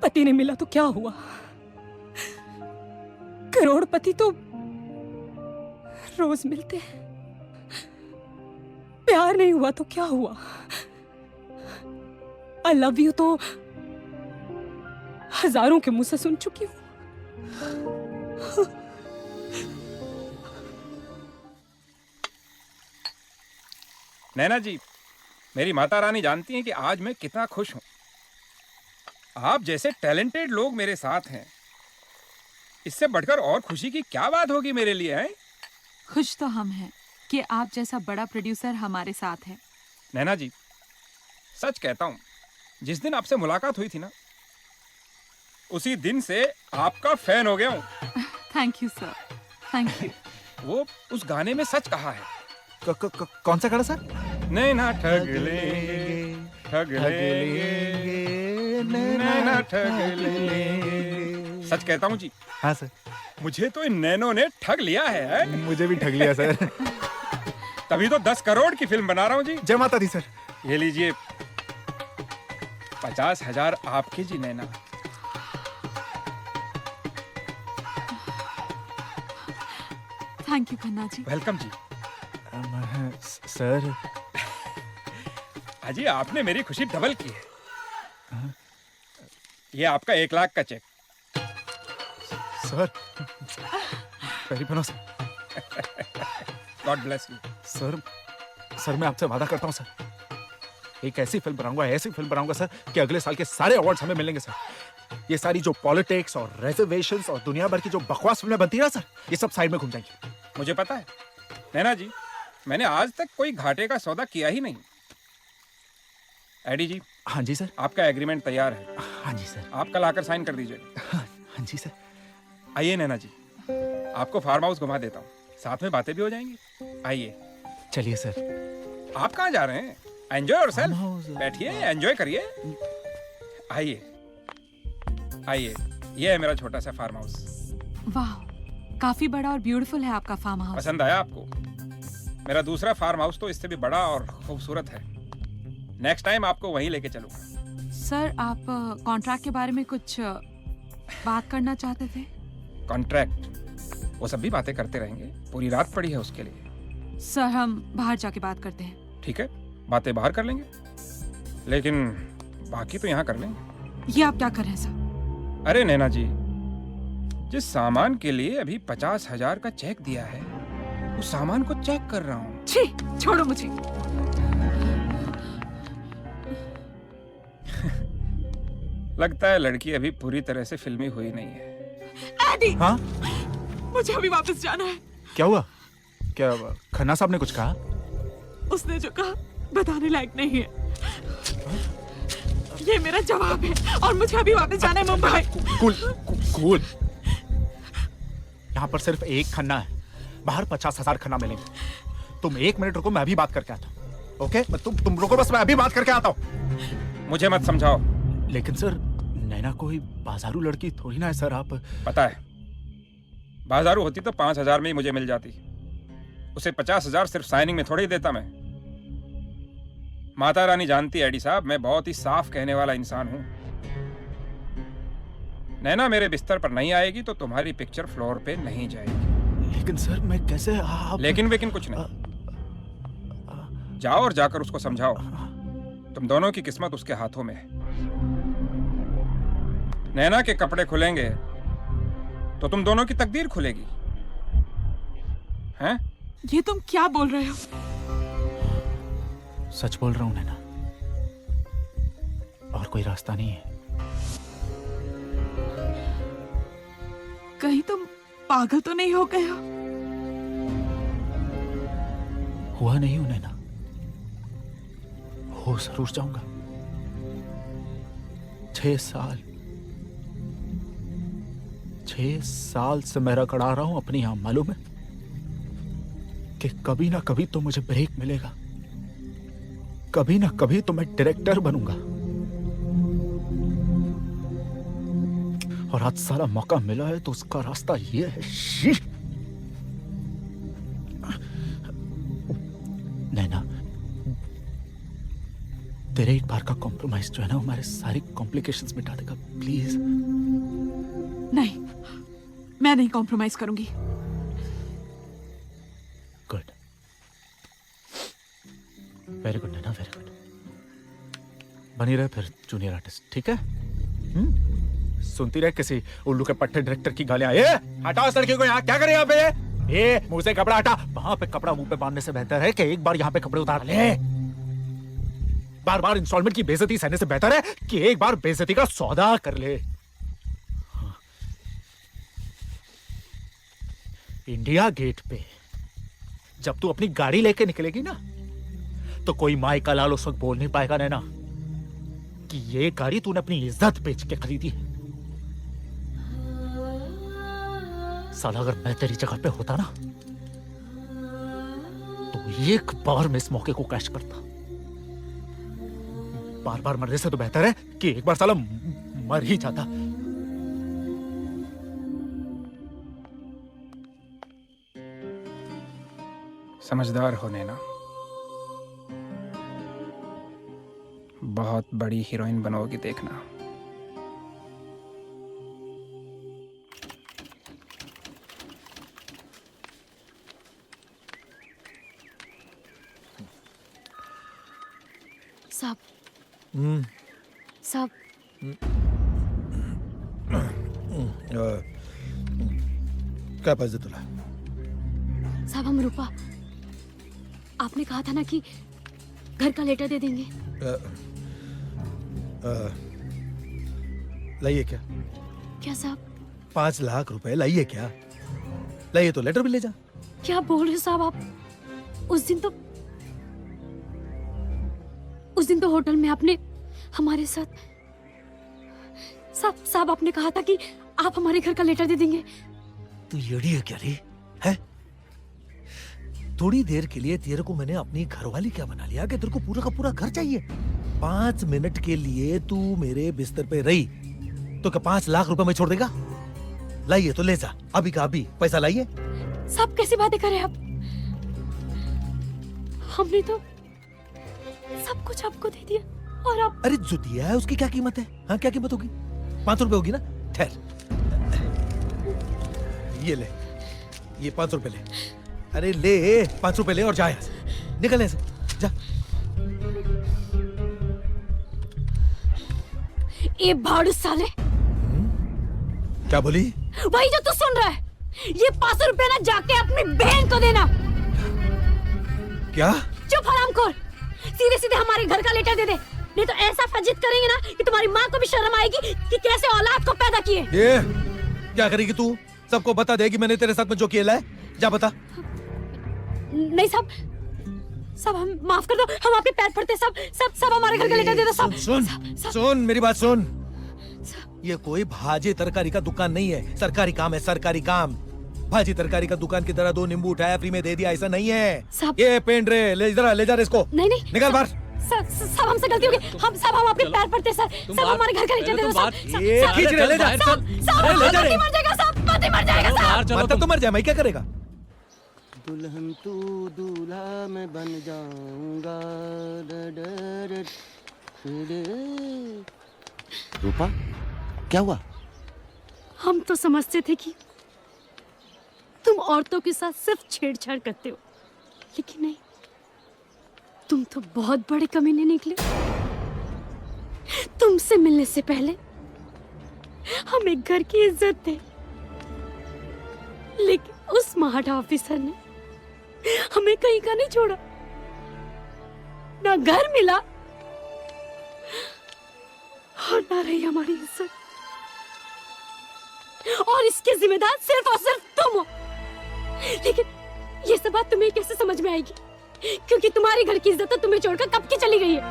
पति नहीं मिला तो क्या हुआ, करोड़पति तो रोज मिलते हैं। प्यार नहीं हुआ तो क्या हुआ, आई लव यू तो हजारों के मुंह से सुन चुकी हूं। नैना जी, मेरी माता रानी जानती हैं कि आज मैं कितना खुश हूं। आप जैसे टैलेंटेड लोग मेरे साथ हैं, इससे बढ़कर और खुशी की क्या बात होगी मेरे लिए, हैं? खुश तो हम हैं कि आप जैसा बड़ा प्रोड्यूसर हमारे साथ है। नैना जी, सच कहता हूं, जिस दिन आपसे मुलाकात हुई थी ना, उसी दिन से आपका फैन हो गया हूं। Thank you sir, thank you. वो उस गाने में सच कहा है। कौन सा गाना सर? नैना ठग लेंगे, ठग लेंगे, नैना ठग लेंगे। सच कहता हूँ जी। हाँ सर। मुझे तो इन नैनों ने ठग लिया है। मुझे भी ठग लिया सर। तभी तो 10 करोड़ की फिल्म बना रहा हूँ जी। जय माता दी सर। ये लीजिए 50,000 आपके ji Naina. Thank you Khanna ji. Welcome जी। सर अजी, आपने मेरी खुशी डबल की है। ये आपका 1 लाख का चेक। सर पैरी बनो sir. God bless you. Sir मैं आपसे वादा करता हूँ सर, एक ऐसी फिल्म बनाऊंगा, ऐसी फिल्म बनाऊंगा सर कि अगले साल के सारे अवार्ड्स हमें मिलेंगे सर। ये सारी जो पॉलिटिक्स और रिजर्वेशंस और दुनिया भर की जो बकवास फिल्में बनती है ना सर, ये सब साइड में घूम जाएंगी। मुझे पता है नैना जी, मैंने आज तक कोई घाटे का सौदा किया ही नहीं। एडी जी। हाँ जी सर। आपका एग्रीमेंट तैयार है। हाँ जी सर। आप कल आकर साइन कर दीजिए। हाँ जी सर। आइए नैना जी, आपको फार्म हाउस घुमा देता हूँ, साथ में बातें भी हो जाएंगी। आइए। चलिए सर। आप कहाँ जा रहे हैं? Enjoy yourself. बैठिए, एंजॉय करिए। आइए आइए, ये है मेरा छोटा सा फार्म हाउस। वाह, काफी बड़ा और ब्यूटीफुल है आपका फार्म हाउस। पसंद आया आपको? मेरा दूसरा फार्म हाउस तो इससे भी बड़ा और खूबसूरत है। नेक्स्ट टाइम आपको वहीं लेके चलूंगा। सर, आप कॉन्ट्रैक्ट के बारे में कुछ बात करना चाहते थे? कॉन्ट्रैक्ट? वो सब भी बातें करते रहेंगे, पूरी रात पड़ी है उसके लिए। सर, हम बाहर जाके बात करते हैं। ठीक है, बातें बाहर कर लेंगे, लेकिन बाकी तो यहाँ कर लेंगे। ये आप क्या कर रहे हैं सर? अरे नैना जी, जिस सामान के लिए अभी 50,000 का चेक दिया है, उस सामान को चेक कर रहा हूँ। छी, छोड़ो मुझे। लगता है लड़की अभी पूरी तरह से फिल्मी हुई नहीं है। एडी! हाँ? मुझे अभी वापस जाना है। क्या हुआ? क्या खन्ना साहब ने कुछ कहा? उसने जो कहा बताने लायक नहीं है। ये मेरा जवाब है और मुझे अभी वापस जाना है मुंबई। कूल। यहाँ पर सिर्फ एक खन्ना है, बाहर 50,000 खाना मिलेंगे। तुम 1 मिनट रुको, मैं अभी बात करके आता हूँ। ओके, तुम रुको बस, मैं अभी बात करके आता हूँ। मुझे मत समझाओ। लेकिन सर, नैना कोई बाजारू लड़की थोड़ी ना है सर। आप पता है, बाजारू होती तो 5,000 में ही मुझे मिल जाती। उसे 50,000 सिर्फ साइनिंग में थोड़ी ही देता मैं। माता रानी जानती है एडी साहब, मैं बहुत ही साफ कहने वाला इंसान हूं। नैना मेरे बिस्तर पर नहीं आएगी तो तुम्हारी पिक्चर फ्लोर पे नहीं जाएगी। लेकिन सर, मैं कैसे आप... लेकिन कुछ नहीं। जाओ और जाकर उसको समझाओ तुम दोनों की किस्मत उसके हाथों में है। नैना के कपड़े खुलेंगे तो तुम दोनों की तकदीर खुलेगी। हैं? ये तुम क्या बोल रहे हो? सच बोल रहा हूं नैना, और कोई रास्ता नहीं है। कहीं तुम पागल तो नहीं हो गए हो? हुआ नहीं हूं नैना, हो जरूर जाऊंगा। 6 साल से मैं रगड़ा रहा हूं अपनी यहां, मालूम है कि कभी ना कभी तो मुझे ब्रेक मिलेगा, कभी ना कभी तो मैं डायरेक्टर बनूंगा। और आज सारा मौका मिला है तो उसका रास्ता ये है। नैना, तेरे एक बार का कॉम्प्रोमाइज जो है ना, हमारे सारी कॉम्प्लिकेशंस मिटा देगा, प्लीज। नहीं, मैं नहीं कॉम्प्रोमाइज करूंगी। गुड, वेरी गुड नैना, वेरी गुड। बनी रहे फिर जूनियर आर्टिस्ट, ठीक है? सुनती रहे किसी उल्लू के पट्टे डायरेक्टर की गालियां। ए, हटाओ इस लड़की को, यहाँ क्या करे यहाँ पे? ए, मुंह से कपड़ा हटा। वहां पे कपड़ा मुंह पे बांधने से बेहतर है कि एक बार यहाँ पे कपड़े उतार ले। बार बार इंस्टॉलमेंट की बेइज्जती सहने से बेहतर है कि एक बार बेइज्जती का सौदा कर ले। इंडिया गेट पे जब तू अपनी गाड़ी लेके निकलेगी ना, तो कोई माई का लाल उस वक्त बोल नहीं पाएगा नैना कि ये गाड़ी तूने अपनी इज्जत बेच के खरीदी है। साला, अगर मैं तेरी जगह पे होता ना तो एक बार मैं इस मौके को कैच करता। बार बार मरने से तो बेहतर है कि एक बार साला मर ही जाता। समझदार हो नैना, बहुत बड़ी हीरोइन बनोगी देखना। साहब, साहब, काय पाहिजे तुला? साहब, हम रूपा, आपने कहा था ना कि घर का लेटर दे देंगे। लाइए क्या? क्या साहब? 5 लाख रुपए लाइए क्या? लाइए तो लेटर भी ले जा। क्या बोल रहे साहब आप? उस दिन तो होटल में आपने हमारे साथ साहब आपने कहा था कि आप हमारे घर का लेटर दे देंगे। तू येड़ी है क्या रे? है? थोड़ी देर के लिए तेरे को मैंने अपनी घरवाली क्या बना लिया कि तेरे को पूरा का पूरा घर चाहिए? 5 मिनट के लिए तू मेरे बिस्तर पे रही तो क्या 5 लाख रुपए में छोड़ देगा? लाइए तो ले जा, अभी का अभी पैसा लाइए। साहब, कैसी बातें कर रहे हैं आप? हमने तो सब कुछ आपको दे दिया और आप... अरे जो दिया है उसकी क्या कीमत है? हाँ, क्या कीमत होगी? 500 रुपए होगी ना? ठहर, ये ले, ये 500 रुपए ले। अरे ले, 500 रुपए ले और जा यहाँ से, निकल यहाँ से, जा। ये भाड़ू साले। क्या बोली? वही जो तू सुन रहा है। ये 500 रुपए ना जाके अपनी बहन को देना। क्या? चुप हरामखोर, सीधे सीधे हमारे घर का लेटर दे दे, नहीं तो ऐसा फजित करेंगे ना कि तुम्हारी माँ को भी शर्म आएगी कि कैसे औलाद को पैदा किए। ये क्या करेगी तू? सबको बता देगी मैंने तेरे साथ में जो किया है? जा बता। नहीं साहब, सब हम माफ कर दो, हम आपके पैर पड़ते। सब हमारे घर का लेटर दे दो। सुन मेरी बात सुन। ये कोई भाजी तरकारी का दुकान नहीं है, सरकारी काम है, सरकारी काम। भाजी तरकारी का दुकान की तरह 2 नींबू उठाया फ्री में दे दिया, ऐसा नहीं है। साहब। ये पेन रे, ले जा रे इसको। नहीं नहीं निकल बाहर। साहब हमसे गलती हो गई, हम आपके पैर पड़ते सर, सब हमारे घर का लेटर दे दो साहब। ये खींच रे, ले जा। साहब ले जा रे। मर जाएगा साहब, पति मर जाएगा साहब। मतलब तो मर जाए, मैं क्या करेगा? दुल्हन तू दूल्हा मैं बन जाऊंगा। रूपा, क्या हुआ? हम तो समझते थे कि तुम औरतों के साथ सिर्फ छेड़छाड़ करते हो, लेकिन नहीं, तुम तो बहुत बड़े कमीने निकले। तुमसे मिलने से पहले हम एक घर की इज्जत थे, लेकिन उस महाडा ऑफिसर ने हमें कहीं का नहीं छोड़ा, ना घर मिला और ना रही हमारी इज्जत, और इसके जिम्मेदार सिर्फ और सिर्फ तुम हो। लेकिन ये सब बात तुम्हें कैसे समझ में आएगी, क्योंकि तुम्हारी घर की इज्जत तो तुम्हें छोड़कर कब की चली गई है।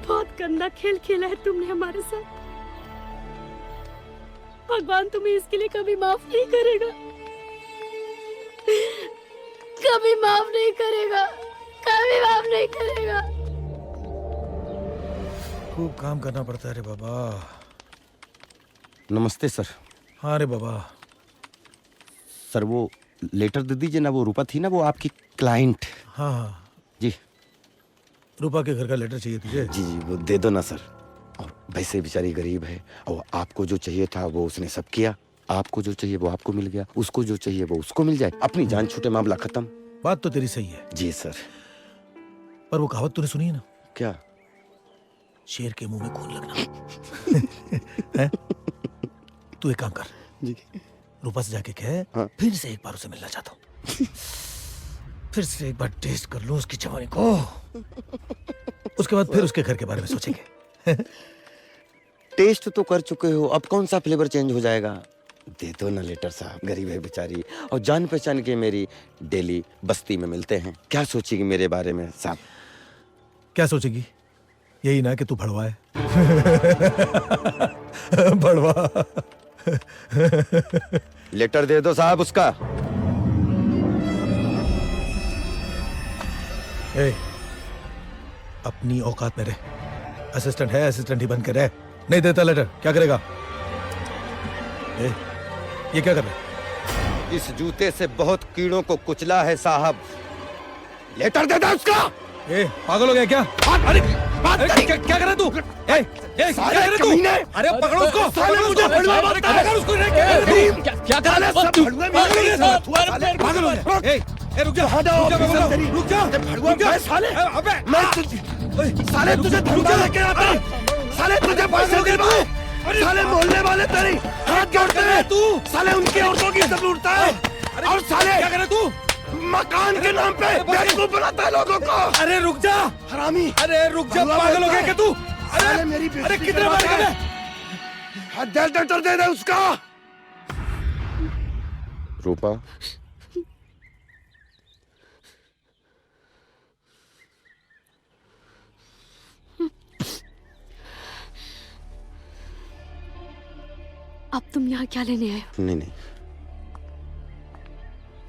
बहुत गंदा खेल खेला है तुमने हमारे साथ, भगवान तुम्हें इसके लिए कभी माफ नहीं करेगा, कभी माफ नहीं करेगा, कभी माफ नहीं करेगा। खूब काम करना पड़ता है रे बाबा। नमस्ते सर। हाँ रे बाबा। सर वो लेटर दे दीजिए ना, वो रूपा थी ना, वो आपकी क्लाइंट। हाँ जी। रूपा के घर का लेटर चाहिए तुझे? जी वो दे दो ना सर। और वैसे बेचारी गरीब है, और आपको जो चाहिए था वो उसने सब किया, आपको जो चाहिए वो आपको मिल गया, उसको जो चाहिए वो उसको मिल जाए, अपनी जान छूटे मामला खत्म। बात तो तेरी सही है। जी सर। पर वो कहावत तूने सुनी है ना? क्या? शेर के मुंह में खून लगना। है? तू एक काम कर जी, रूपा से जाके कह, फिर से एक बार उसे मिलना चाहता हूँ, फिर से एक बार टेस्ट कर लूं उसकी जवानी को, उसके बाद फिर उसके घर के बारे में सोचेंगे। टेस्ट तो कर चुके हो, अब कौन सा फ्लेवर चेंज हो जाएगा? दे दो ना लेटर साहब, गरीब है बेचारी, और जान पहचान के मेरी डेली बस्ती में मिलते हैं, क्या सोचेगी मेरे बारे में साहब? क्या सोचेगी? यही ना कि तू भड़वा है। भड़वा। लेटर दे दो साहब उसका। ए, अपनी औकात में रह, असिस्टेंट है, असिस्टेंट ही बन के रह। नहीं देता लेटर क्या करेगा? ए, ये क्या कर रहा है? इस जूते से बहुत कीड़ों को कुचला है साहब, लेटर दे दो उसका। ए, पागल हो गया क्या? अरे क्या कर रहा है तू? क्या कर रहा है तू? अरे पकड़ो उसको, पकड़ो उसको, पकड़ उसको। क्या कर रहा है? पागल हो गया। ए रुक जा, रुक जा साले। अबे साले तुझे धमकी लेके आता, साले तुझे पैसे दे दूं, साले मोहल्ले वाले तेरी हाथ जोड़ते हैं, तू साले उनकी औरतों की इज्जत लूटता है, और साले क्या कर रहा है तू? मकान के नाम पे बेवकूफ बनाता है लोगों को। अरे रुक जा हरामी। अरे रुक जा, पागल हो गया क्या तू? अरे मेरी अरे कितने बार कर लेटर दे दे उसका। रूपा, अब तुम यहाँ क्या लेने आए हो? नहीं,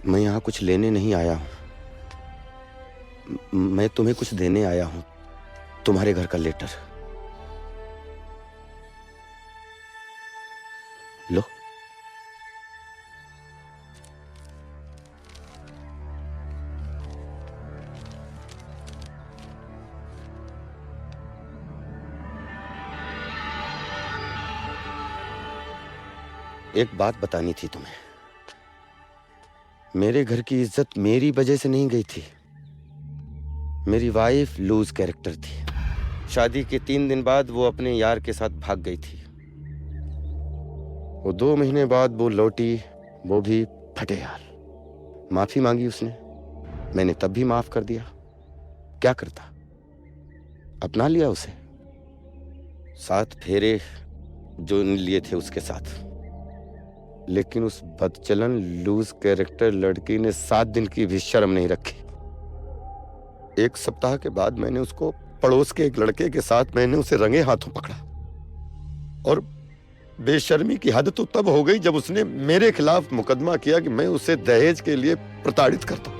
मैं यहाँ कुछ लेने नहीं आया हूँ, मैं तुम्हें कुछ देने आया हूँ, तुम्हारे घर का लेटर लो। एक बात बतानी थी तुम्हें, मेरे घर की इज्जत मेरी वजह से नहीं गई थी, मेरी वाइफ लूज कैरेक्टर थी। शादी के 3 दिन बाद वो अपने यार के साथ भाग गई थी, वो 2 महीने बाद वो लौटी, वो भी फटे हाल। माफी मांगी उसने, मैंने तब भी माफ कर दिया। क्या करता, अपना लिया उसे, 7 फेरे जो लिए थे उसके साथ। लेकिन उस बदचलन लूज कैरेक्टर लड़की ने 7 दिन की भी शर्म नहीं रखी। 1 सप्ताह के बाद मैंने उसको, पड़ोस के एक लड़के के साथ मैंने उसे रंगे हाथों पकड़ा, और बेशर्मी की हद तो तब हो गई जब उसने मेरे खिलाफ मुकदमा किया कि मैं उसे दहेज के लिए प्रताड़ित करता हूं।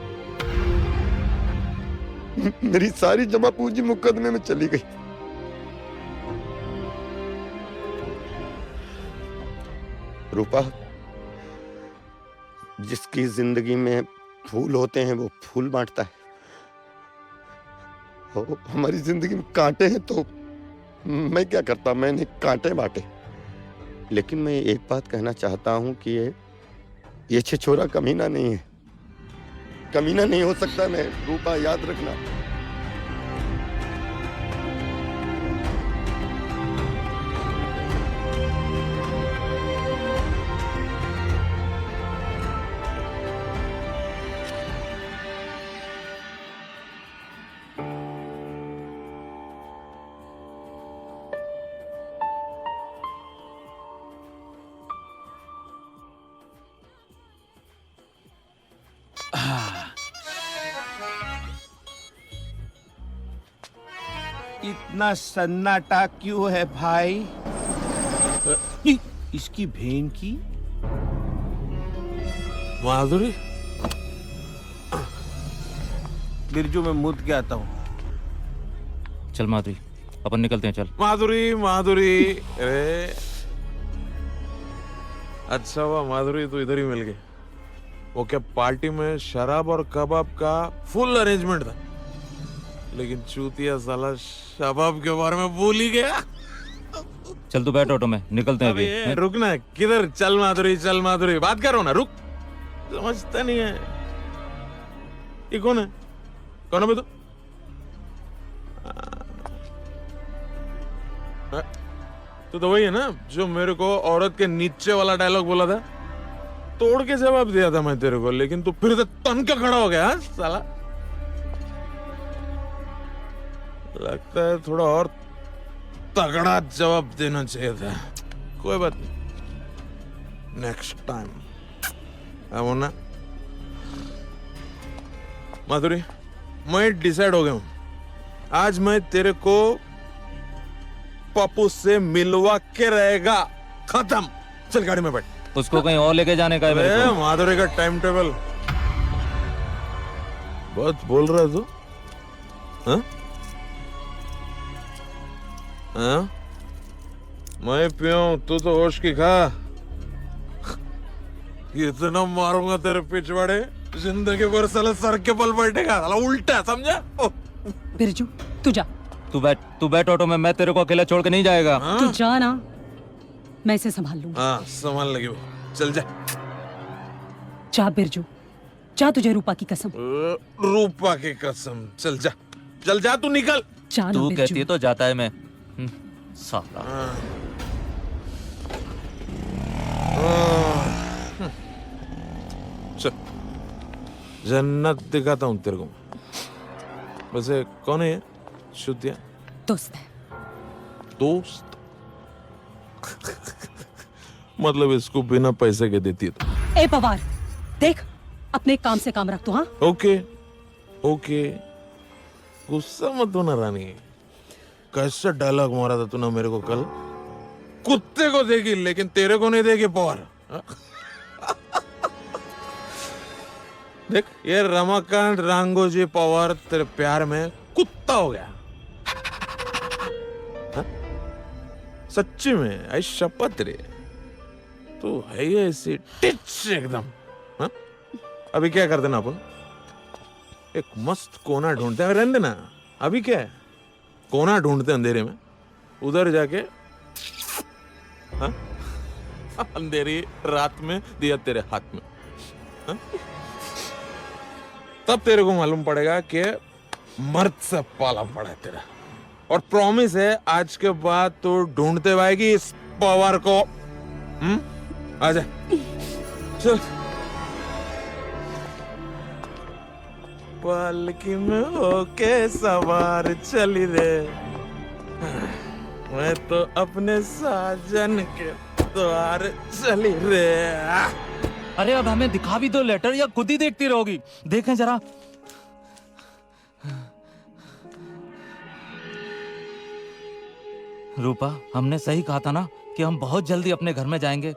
मेरी सारी जमा पूंजी मुकदमे में चली गई। रूपा, जिसकी जिंदगी में फूल होते हैं वो फूल बांटता है। हमारी जिंदगी में कांटे हैं तो मैं क्या करता, मैंने कांटे बांटे। लेकिन मैं एक बात कहना चाहता हूं कि ये छिछोरा कमीना नहीं है, कमीना नहीं हो सकता मैं। रूपा, याद रखना। इतना सन्नाटा क्यों है भाई? इसकी बहन की माधुरी, बिरजू में मुद के आता हूँ। चल माधुरी, अपन निकलते हैं, चल। माधुरी, माधुरी, अरे अच्छा हुआ माधुरी तू इधर ही मिल गई। वो क्या पार्टी में शराब और कबाब का फुल अरेंजमेंट था, लेकिन चूतिया साला शबाब के बारे में भूल ही गया। चल तू बैठ ऑटो में, निकलते हैं अभी। रुकना किधर? चल माधुरी, चल माधुरी, बात करो ना, रुक। समझता नहीं है। ये कौन है? कौन है बे तू? तू तो वही है ना जो मेरे को औरत के नीचे वाला डायलॉग बोला था? तोड़ के जवाब दिया था मैं तेरे को, लेकिन तू फिर से तन का खड़ा हो गया। हाँ साला, लगता है थोड़ा और तगड़ा जवाब देना चाहिए था। कोई बात नहीं, नेक्स्ट टाइम। अब ना माधुरी, मैं डिसाइड हो गया हूं। आज मैं तेरे को पप्पू से मिलवा के रहेगा। खत्म। चल गाड़ी में बैठ। उसको कहीं और लेके जाने का है मेरे को। माधुरी का टाइम टेबल बहुत बोल रहा है तू। हाँ? हाँ? मैं पियूं, तू तो होश की खा। इतना मारूंगा तेरे पिछवाड़े, जिंदगी भर साला सर के बल बैठेगा। साला उल्टा, समझा? बिरजू तू जा। तू बैठ ऑटो में, मैं तेरे को अकेला छोड़ के नहीं जाएगा। तू जा ना, मैं इसे संभाल लूंगा। हाँ, संभाल लगी वो। चल जा। जा बिरजू, जा, तुझे रूपा की कसम। रूपा की कसम। चल जा, चल जा, तू निकल। जा ना तू बिरजू। कहती है तो जाता है मैं। साला। चल, जन्नत दिखाता हूँ तेरे को। वैसे कौन है ये शुद्धिया? दोस्त है। दोस्त? मतलब इसको बिना पैसे के देती है तो? ए पवार, देख, अपने काम से काम रख तू। हाँ, ओके ओके, गुस्सा मत होना रानी। कैसा डायलॉग मारा था तूने मेरे को कल? कुत्ते को देगी लेकिन तेरे को नहीं देगी पवार। देख, ये रमाकांत रांगोजी पवार तेरे प्यार में कुत्ता हो गया। हा? सच्ची में, आई शपथ रे, तू है ही ऐसी टिच एकदम। हा? अभी क्या करते ना अपन, एक मस्त कोना ढूंढते हैं। रहने देना, अभी क्या है, कोना ढूंढते अंधेरे में, उधर जाके हा? अंधेरी रात में दिया तेरे हाथ में। हा? तब तेरे को मालूम पड़ेगा कि मर्द से पाला पड़ा है तेरा। और प्रॉमिस है, आज के बाद तो ढूंढते आएगी इस पवार को। आजा, चल। पालकी में होके सवार चली रे, मैं तो अपने साजन के द्वार चली रे। अरे अब हमें दिखा भी दो लेटर, या खुद ही देखती रहोगी? देखें जरा। रूपा, हमने सही कहा था ना कि हम बहुत जल्दी अपने घर में जाएंगे।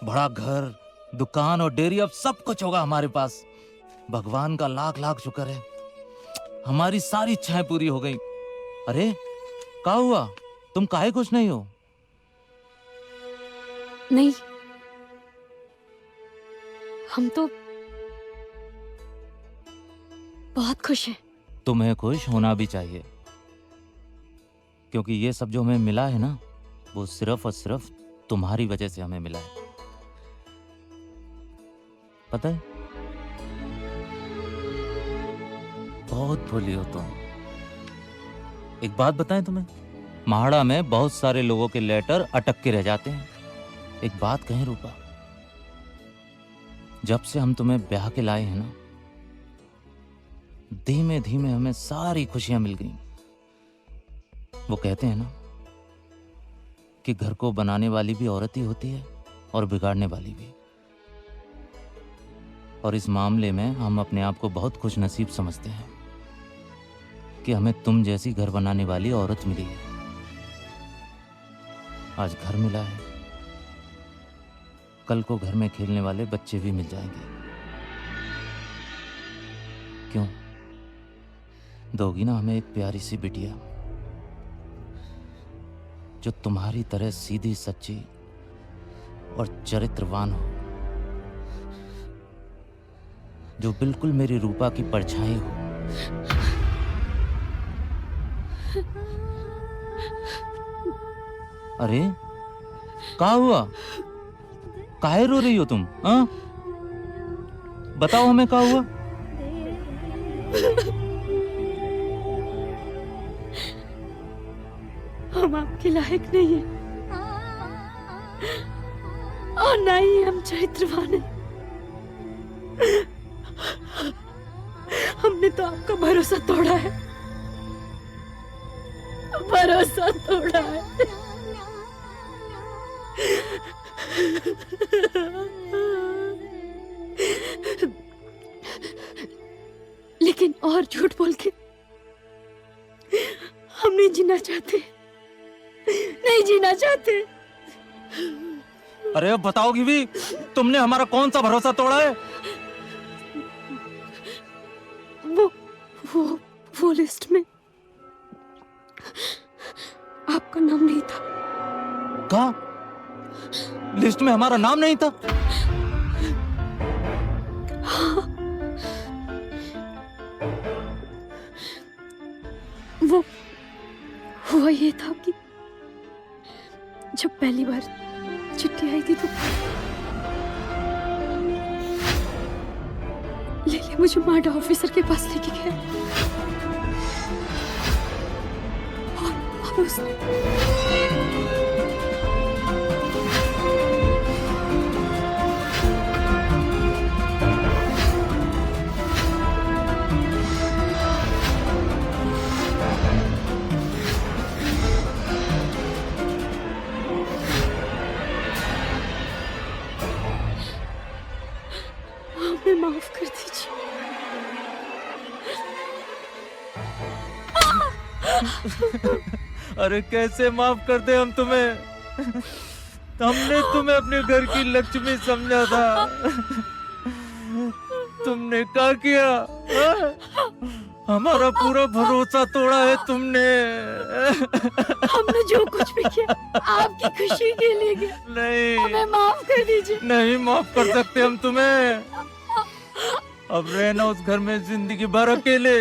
बड़ा घर, दुकान और डेयरी, अब सब कुछ होगा हमारे पास। भगवान का लाख लाख शुक्र है, हमारी सारी इच्छाएं पूरी हो गई। अरे क्या हुआ, तुम काहे खुश नहीं हो? नहीं, हम तो बहुत खुश हैं। तुम्हें खुश होना भी चाहिए, क्योंकि ये सब जो हमें मिला है ना, वो सिर्फ और सिर्फ तुम्हारी वजह से हमें मिला है। पता है, बहुत भोली हो तुम। एक बात बताएं तुम्हें, महाड़ा में बहुत सारे लोगों के लेटर अटक के रह जाते हैं। एक बात कहें रूपा, जब से हम तुम्हें ब्याह के लाए हैं ना, धीमे धीमे हमें सारी खुशियां मिल गई। वो कहते हैं ना कि घर को बनाने वाली भी औरत ही होती है और बिगाड़ने वाली भी। और इस मामले में हम अपने आप को बहुत खुश नसीब समझते हैं कि हमें तुम जैसी घर बनाने वाली औरत मिली है। आज घर मिला है, कल को घर में खेलने वाले बच्चे भी मिल जाएंगे। क्यों दोगी ना हमें एक प्यारी सी बिटिया, जो तुम्हारी तरह सीधी सच्ची और चरित्रवान हो, जो बिल्कुल मेरी रूपा की परछाई हो। अरे क्या हुआ, काहे रो रही हो तुम? हाँ बताओ हमें क्या हुआ? हम आपके लायक नहीं हैं और ना ही हम चरित्रवान हैं। हमने तो आपका भरोसा तोड़ा है, भरोसा तोड़ा है। लेकिन और झूठ बोल के हम नहीं जीना चाहते, नहीं जीना चाहते। अरे अब बताओगी भी, तुमने हमारा कौन सा भरोसा तोड़ा है? वो लिस्ट में आपका नाम नहीं था। कहा? लिस्ट में हमारा नाम नहीं था? हाँ। वो हुआ ये था कि जब पहली बार चिट्ठी आई थी तो लेले मुझे मार्डर ऑफिसर के पास लेके गया और उसने माफ कर दीजिए। अरे कैसे माफ कर दे हम तुम्हें? हमने तुम्हें अपने घर की लक्ष्मी समझा था, तुमने क्या किया? हमारा पूरा भरोसा तोड़ा है तुमने। हमने जो कुछ भी किया आपकी खुशी के लिए किया। नहीं, हमें माफ कर दीजिए। नहीं माफ कर सकते हम तुम्हें। अब रहना उस घर में जिंदगी भर अकेले,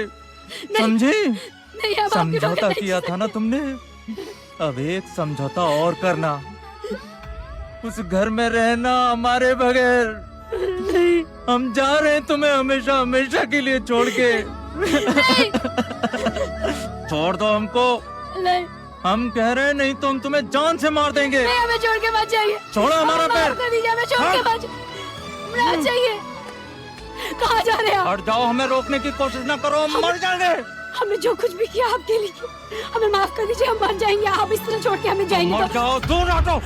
समझी? नहीं, अब आपकी समझौता बात किया था ना तुमने, अब एक समझौता और करना, उस घर में रहना हमारे बगैर। नहीं, हम जा रहे हैं तुम्हें हमेशा हमेशा के लिए छोड़ के। नहीं। छोड़ दो हमको। नहीं, हम कह रहे हैं, नहीं तो हम तुम्हें जान से मार देंगे। नहीं, हमें छोड़ के मत जाइए। छोड़ो हमारा पैर। माफ कर दीजिए, हमें छोड़ के मत जाइए। कहाँ जा रहे हैं आप? हट जाओ, हमें रोकने की कोशिश ना करो, हम मर जाएंगे। हमने जो कुछ भी किया आपके लिए किया, हमें माफ कर दीजिए, हम मर जाएंगे। आप इस तरह छोड़ के हमें जाएंगे मर जाओ, दूर हटो।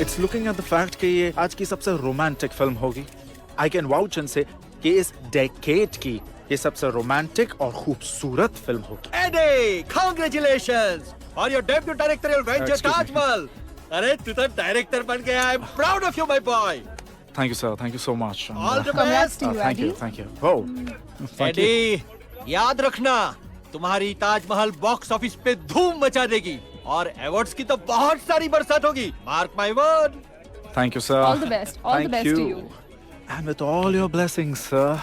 It's looking at the fact कि ये आज की सबसे रोमांटिक फिल्म होगी। आई कैन वाउच एंड से कि इस डेकेड की ये सबसे रोमांटिक और खूबसूरत फिल्म होगी। Eddie, congratulations on your debut directorial venture Taj Mahal. अरे तू तो डायरेक्टर बन गया। I am proud of you my boy. Thank you sir, thank you so much. All the best to you, thank you, Eddie. Thank you. Oh, Eddie, याद रखना तुम्हारी Taj Mahal box office पे धूम मचा देगी और अवार्ड्स की तो बहुत सारी बरसात होगी। Mark my word. Thank you sir. All the best. All the best to you. And with all your blessings, sir,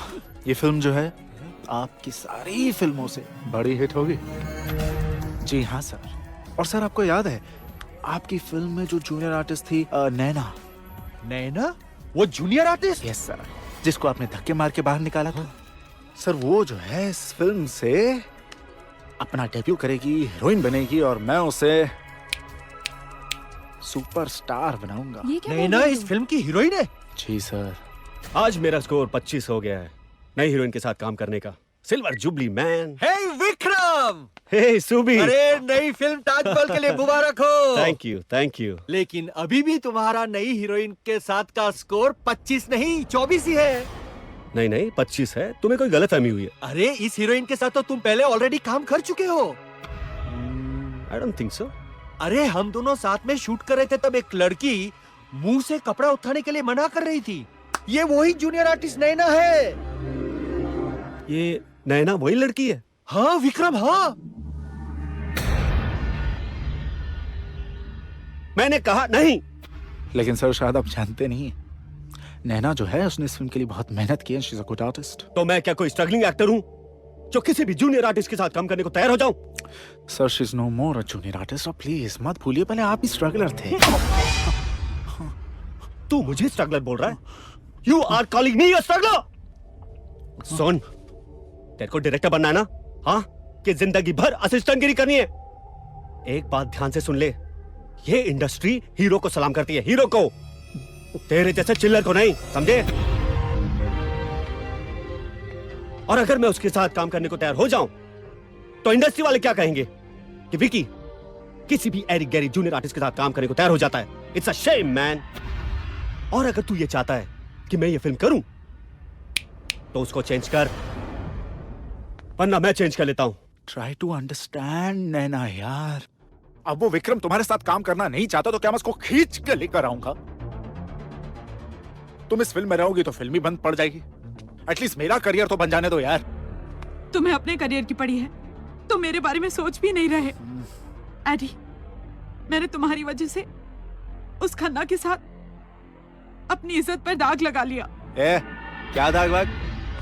ये फिल्म जो है आपकी सारी फिल्मों से बड़ी हिट होगी। जी हाँ सर। और सर आपको याद है आपकी फिल्म में जो जूनियर आर्टिस्ट थी नैना। नैना? वो जूनियर आर्टिस्ट? यस सर, जिसको आपने धक्के मार के बाहर निकाला था। सर वो जो है इस फिल्म से अपना डेब्यू करेगी, हीरोइन बनेगी और मैं उसे सुपरस्टार बनाऊंगा। नैना इस फिल्म की हीरोइन है? जी सर। आज मेरा स्कोर 25 हो गया है नई हीरोइन के साथ काम करने का। Silver jubilee man. Hey Vikram! Hey Subi. अरे नई फिल्म ताजमहल के लिए मुबारक हो। Thank you, thank you. लेकिन अभी भी तुम्हारा नई हीरोइन के साथ का स्कोर 25 नहीं 24 ही है। नहीं नहीं 25 है, तुम्हें कोई गलतफहमी हुई है। अरे इस हीरोइन के साथ तो तुम पहले ऑलरेडी काम कर चुके हो। I don't think so. अरे हम दोनों साथ में शूट कर रहे थे तब एक लड़की मुंह से कपड़ा उठाने के लिए मना कर रही थी। ये वही जूनियर आर्टिस्ट नैना है। ये नैना वही लड़की है? हाँ विक्रम, हाँ। मैंने कहा नहीं। लेकिन सर शायद आप जानते नहीं, नैना जो है उसने इस फिल्म के लिए बहुत मेहनत की है। She is a good artist. तो मैं क्या कोई स्ट्रगलिंग एक्टर हूँ जो किसी भी जूनियर आर्टिस्ट के साथ काम करने को तैयार हो जाऊं? Sir she is no more a junior artist. और प्लीज मत भूलिए पहले आप ही स्ट्रगलर थे। तू मुझे स्ट्रगलर बोल रहा है? You are calling me a struggler? सुन, तेरे को डायरेक्टर बनना है ना? हाँ, कि जिंदगी भर असिस्टेंटगिरी करनी है? एक बात ध्यान से सुन ले, ये इंडस्ट्री हीरो को सलाम करती है, हीरो को, तेरे जैसे चिल्लर को नहीं, समझे? और अगर मैं उसके साथ काम करने को तैयार हो जाऊं तो इंडस्ट्री वाले क्या कहेंगे कि विकी किसी भी एरिक गैरी जूनियर आर्टिस्ट के साथ काम करने को तैयार हो जाता है। It's a shame man. और अगर तू ये चाहता है कि मैं ये फिल्म करूं तो उसको चेंज कर, वरना मैं चेंज कर लेता हूं। ट्राई टू अंडरस्टैंड नैना यार। अब वो विक्रम तुम्हारे साथ काम करना नहीं चाहता तो क्या मैं उसको खींच के लेकर आऊंगा? तुम इस फिल्म में रहोगी तो फिल्म ही बंद पड़ जाएगी। एटलीस्ट मेरा करियर तो बन जाने दो यार। तुम्हें अपने करियर की पड़ी है, तुम मेरे बारे में सोच भी नहीं रहे। एडी, मैंने तुम्हारी वजह से उस खन्ना के साथ अपनी इज्जत पर दाग लगा लिया। क्या दाग वाग?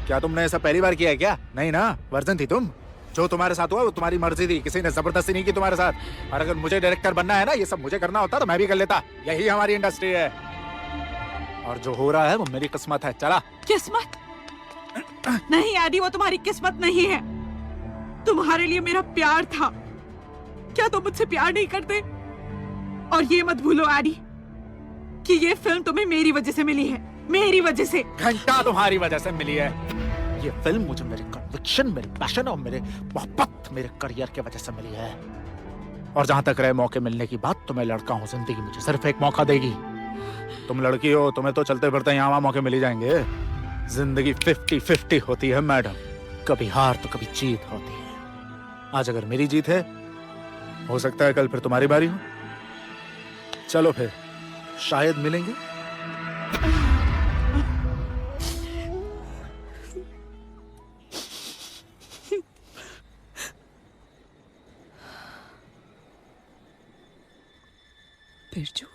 क्या तुमने ऐसा पहली बार किया है क्या? नहीं ना, वर्जन थी तुम। जो तुम्हारे साथ हुआ वो तुम्हारी मर्जी थी, किसी ने जबरदस्ती नहीं की तुम्हारे साथ। और अगर मुझे डायरेक्टर बनना है ना, ये सब मुझे करना होता तो मैं भी कर लेता। यही हमारी इंडस्ट्री है और जो हो रहा है वो मेरी किस्मत है। चला। किस्मत नहीं एडी, वो तुम्हारी किस्मत नहीं है। तुम्हारे लिए मेरा प्यार था। क्या तुम मुझसे प्यार नहीं करते? और ये मत भूलो एडी कि ये फिल्म तुम्हें मेरी वजह से मिली है, मेरी वजह से। घंटा तुम्हारी वजह से मिली है। ये फिल्म मुझे मेरे कन्विक्शन, मेरे पैशन और मेरे मोहब्बत, मेरे करियर की वजह से मिली है। और जहां तक रहे मौके मिलने की बात, तो मैं लड़का हूं, जिंदगी मुझे सिर्फ एक मौका देगी। तुम लड़की हो, तुम्हें तो चलते फिरते यहाँ वहां मौके मिल ही जाएंगे। जिंदगी 50-50 होती है मैडम, कभी हार तो कभी जीत होती है। आज अगर मेरी जीत है, हो सकता है कल फिर तुम्हारी बारी हो। चलो फिर शायद मिलेंगे। बिरजू,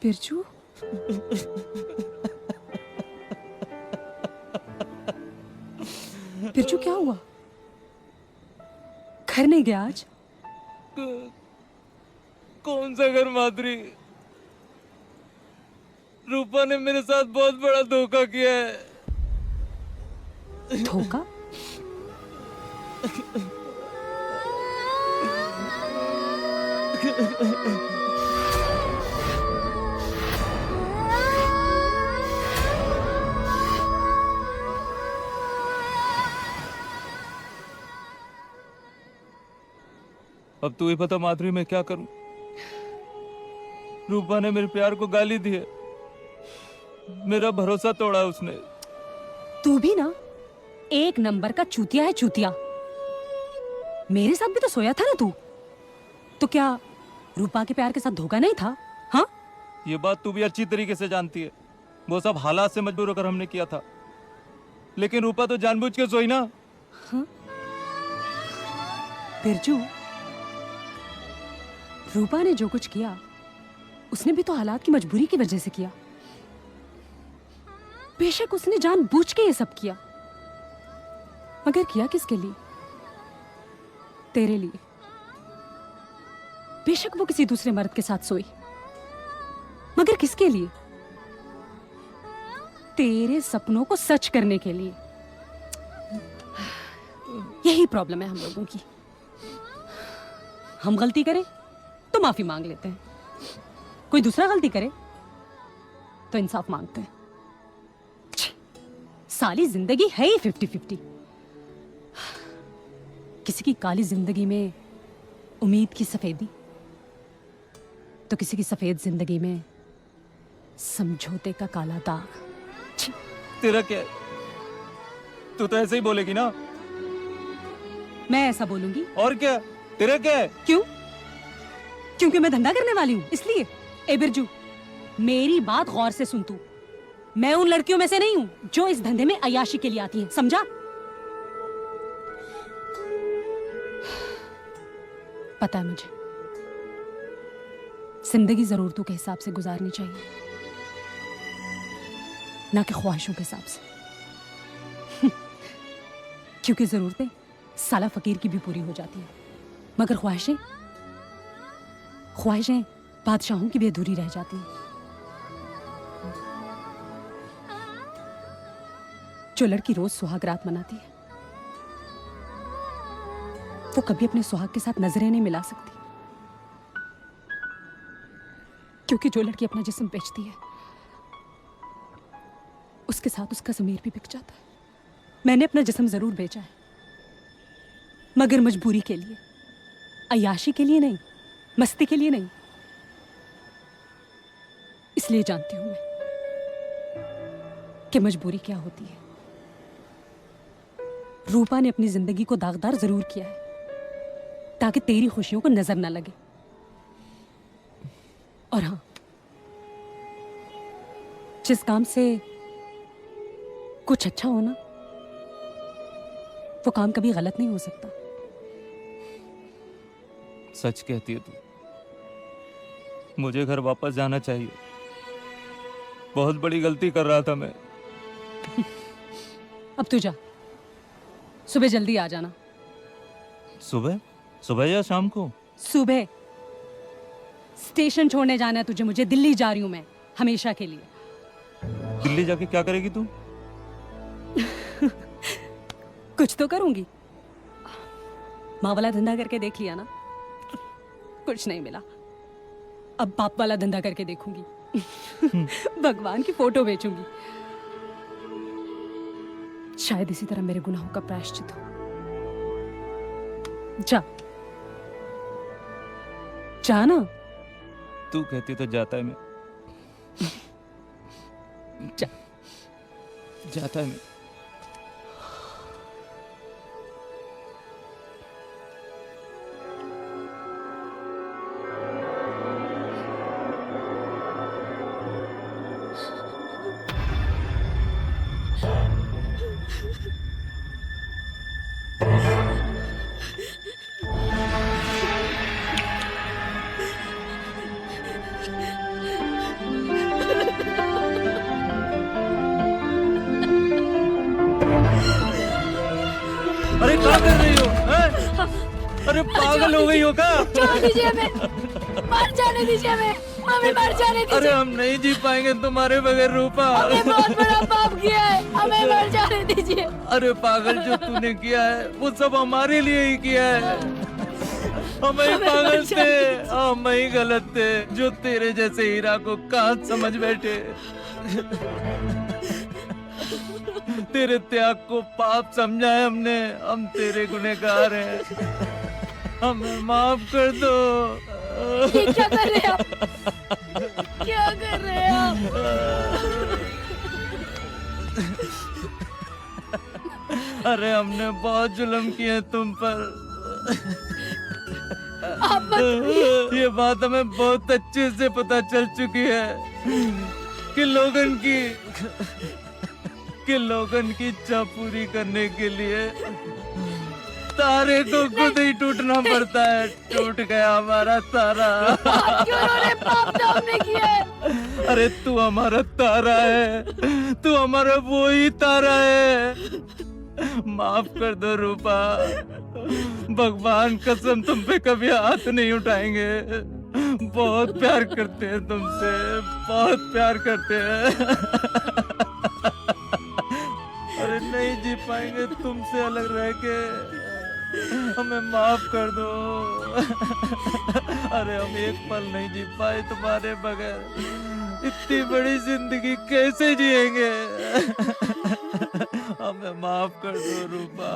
बिरजू, बिरजू क्या हुआ? घर नहीं गया आज? कौन सा घर माधुरी? रूपा ने मेरे साथ बहुत बड़ा धोखा किया है। धोखा? अब तू ही बता माधुरी, मैं क्या करूं? रूपा ने मेरे प्यार को गाली दी है, मेरा भरोसा तोड़ा उसने। तू भी ना एक नंबर का चूतिया है, चूतिया। मेरे साथ भी तो सोया था ना तू, तो क्या रूपा के प्यार के साथ धोखा नहीं था? हाँ, ये बात तू भी अच्छी तरीके से जानती है। वो सब हालात से मजबूर होकर हमने किया था, लेकिन रूपा तो जानबूझ के सोई ना। हाँ? बिरजू, रूपा ने जो कुछ किया उसने भी तो हालात की मजबूरी की वजह से किया। बेशक उसने जानबूझ के ये सब किया, मगर किया किसके लिए? तेरे लिए। बेशक वो किसी दूसरे मर्द के साथ सोई, मगर किसके लिए? तेरे सपनों को सच करने के लिए। यही प्रॉब्लम है हम लोगों की। हम गलती करें तो माफी मांग लेते हैं, कोई दूसरा गलती करे तो इंसाफ मांगते हैं। साली जिंदगी है ही 50-50। किसी की काली जिंदगी में उम्मीद की सफेदी, तो किसी की सफेद जिंदगी में समझौते का काला दाग। तेरा क्या? तू तो ऐसे ही बोलेगी ना? मैं ऐसा बोलूंगी? और क्या? तेरा क्या है? क्यों? क्योंकि मैं धंधा करने वाली हूं, इसलिए। ए बिरजू, मेरी बात गौर से सुन तू। मैं उन लड़कियों में से नहीं हूं जो इस धंधे में अय्याशी के लिए आती हैं, समझा? पता है मुझे, जिंदगी जरूरतों के हिसाब से गुजारनी चाहिए, ना कि ख्वाहिशों के हिसाब से। क्योंकि जरूरतें साला फकीर की भी पूरी हो जाती है, मगर ख्वाहिशें बादशाहों की भी अधूरी रह जाती हैं। जो लड़की रोज सुहाग रात मनाती है, वो कभी अपने सुहाग के साथ नजरें नहीं मिला सकती, क्योंकि जो लड़की अपना जिस्म बेचती है उसके साथ उसका ज़मीर भी बिक जाता है। मैंने अपना जिस्म जरूर बेचा है, मगर मजबूरी के लिए, अय्याशी के लिए नहीं, मस्ती के लिए नहीं। इसलिए जानती हूं मैं कि मजबूरी क्या होती है। रूपा ने अपनी जिंदगी को दागदार जरूर किया है ताकि तेरी खुशियों को नजर ना लगे। और हाँ, जिस काम से कुछ अच्छा हो ना, वो काम कभी गलत नहीं हो सकता। सच कहती है तू। मुझे घर वापस जाना चाहिए। बहुत बड़ी गलती कर रहा था मैं। अब तू जा, सुबह जल्दी आ जाना। सुबह? सुबह या शाम को? सुबह। स्टेशन छोड़ने जाना है तुझे मुझे। दिल्ली जा रही हूं मैं, हमेशा के लिए। दिल्ली जाके क्या करेगी तू? कुछ तो करूंगी। माँ वाला धंधा करके देख लिया ना, कुछ नहीं मिला। अब बाप वाला धंधा करके देखूंगी। भगवान की फोटो बेचूंगी। शायद इसी तरह मेरे गुनाहों का प्रायश्चित हो। जा जा ना। तू कहती तो जाता है मैं। जा। जाता है मैं। अरे क्या कर रही हो हैं? अरे पागल हो गई हो क्या? छोड़ दीजिए हमें, मर जाने दीजिए हमें मर जाने दीजिए। अरे हम नहीं जी पाएंगे तुम्हारे बगैर रूपा। हमने बहुत बड़ा पाप किया है, हमें मर जाने दीजिए। अरे पागल, जो तूने किया है वो सब हमारे लिए ही किया है। हम ही पागल थे, हम ही गलत थे जो तेरे जैसे हीरा को कहाँ समझ बैठे। तेरे त्याग को पाप समझा है हमने। हम तेरे गुनहगार हैं, हमें माफ कर दो। ये क्या कर रहे हैं आप? क्या कर रहे हैं आप? अरे हमने बहुत जुल्म किए तुम पर। ये बात हमें बहुत अच्छे से पता चल चुकी है कि लोगन की इच्छा पूरी करने के लिए तारे को खुद ही टूटना पड़ता है। टूट गया हमारा तारा। क्यों रो रहे? पाप तो हमने किया है। अरे तू हमारा तारा है, तू हमारा वो ही तारा है। माफ कर दो रूपा, भगवान कसम तुम पे कभी हाथ नहीं उठाएंगे। बहुत प्यार करते हैं तुमसे, बहुत प्यार करते हैं। अरे नहीं जी पाएंगे तुमसे अलग रह के, हमें माफ कर दो। अरे हम एक पल नहीं जी पाए तुम्हारे बगैर। इतनी बड़ी जिंदगी कैसे जिएंगे? हमें माफ कर दो रूपा।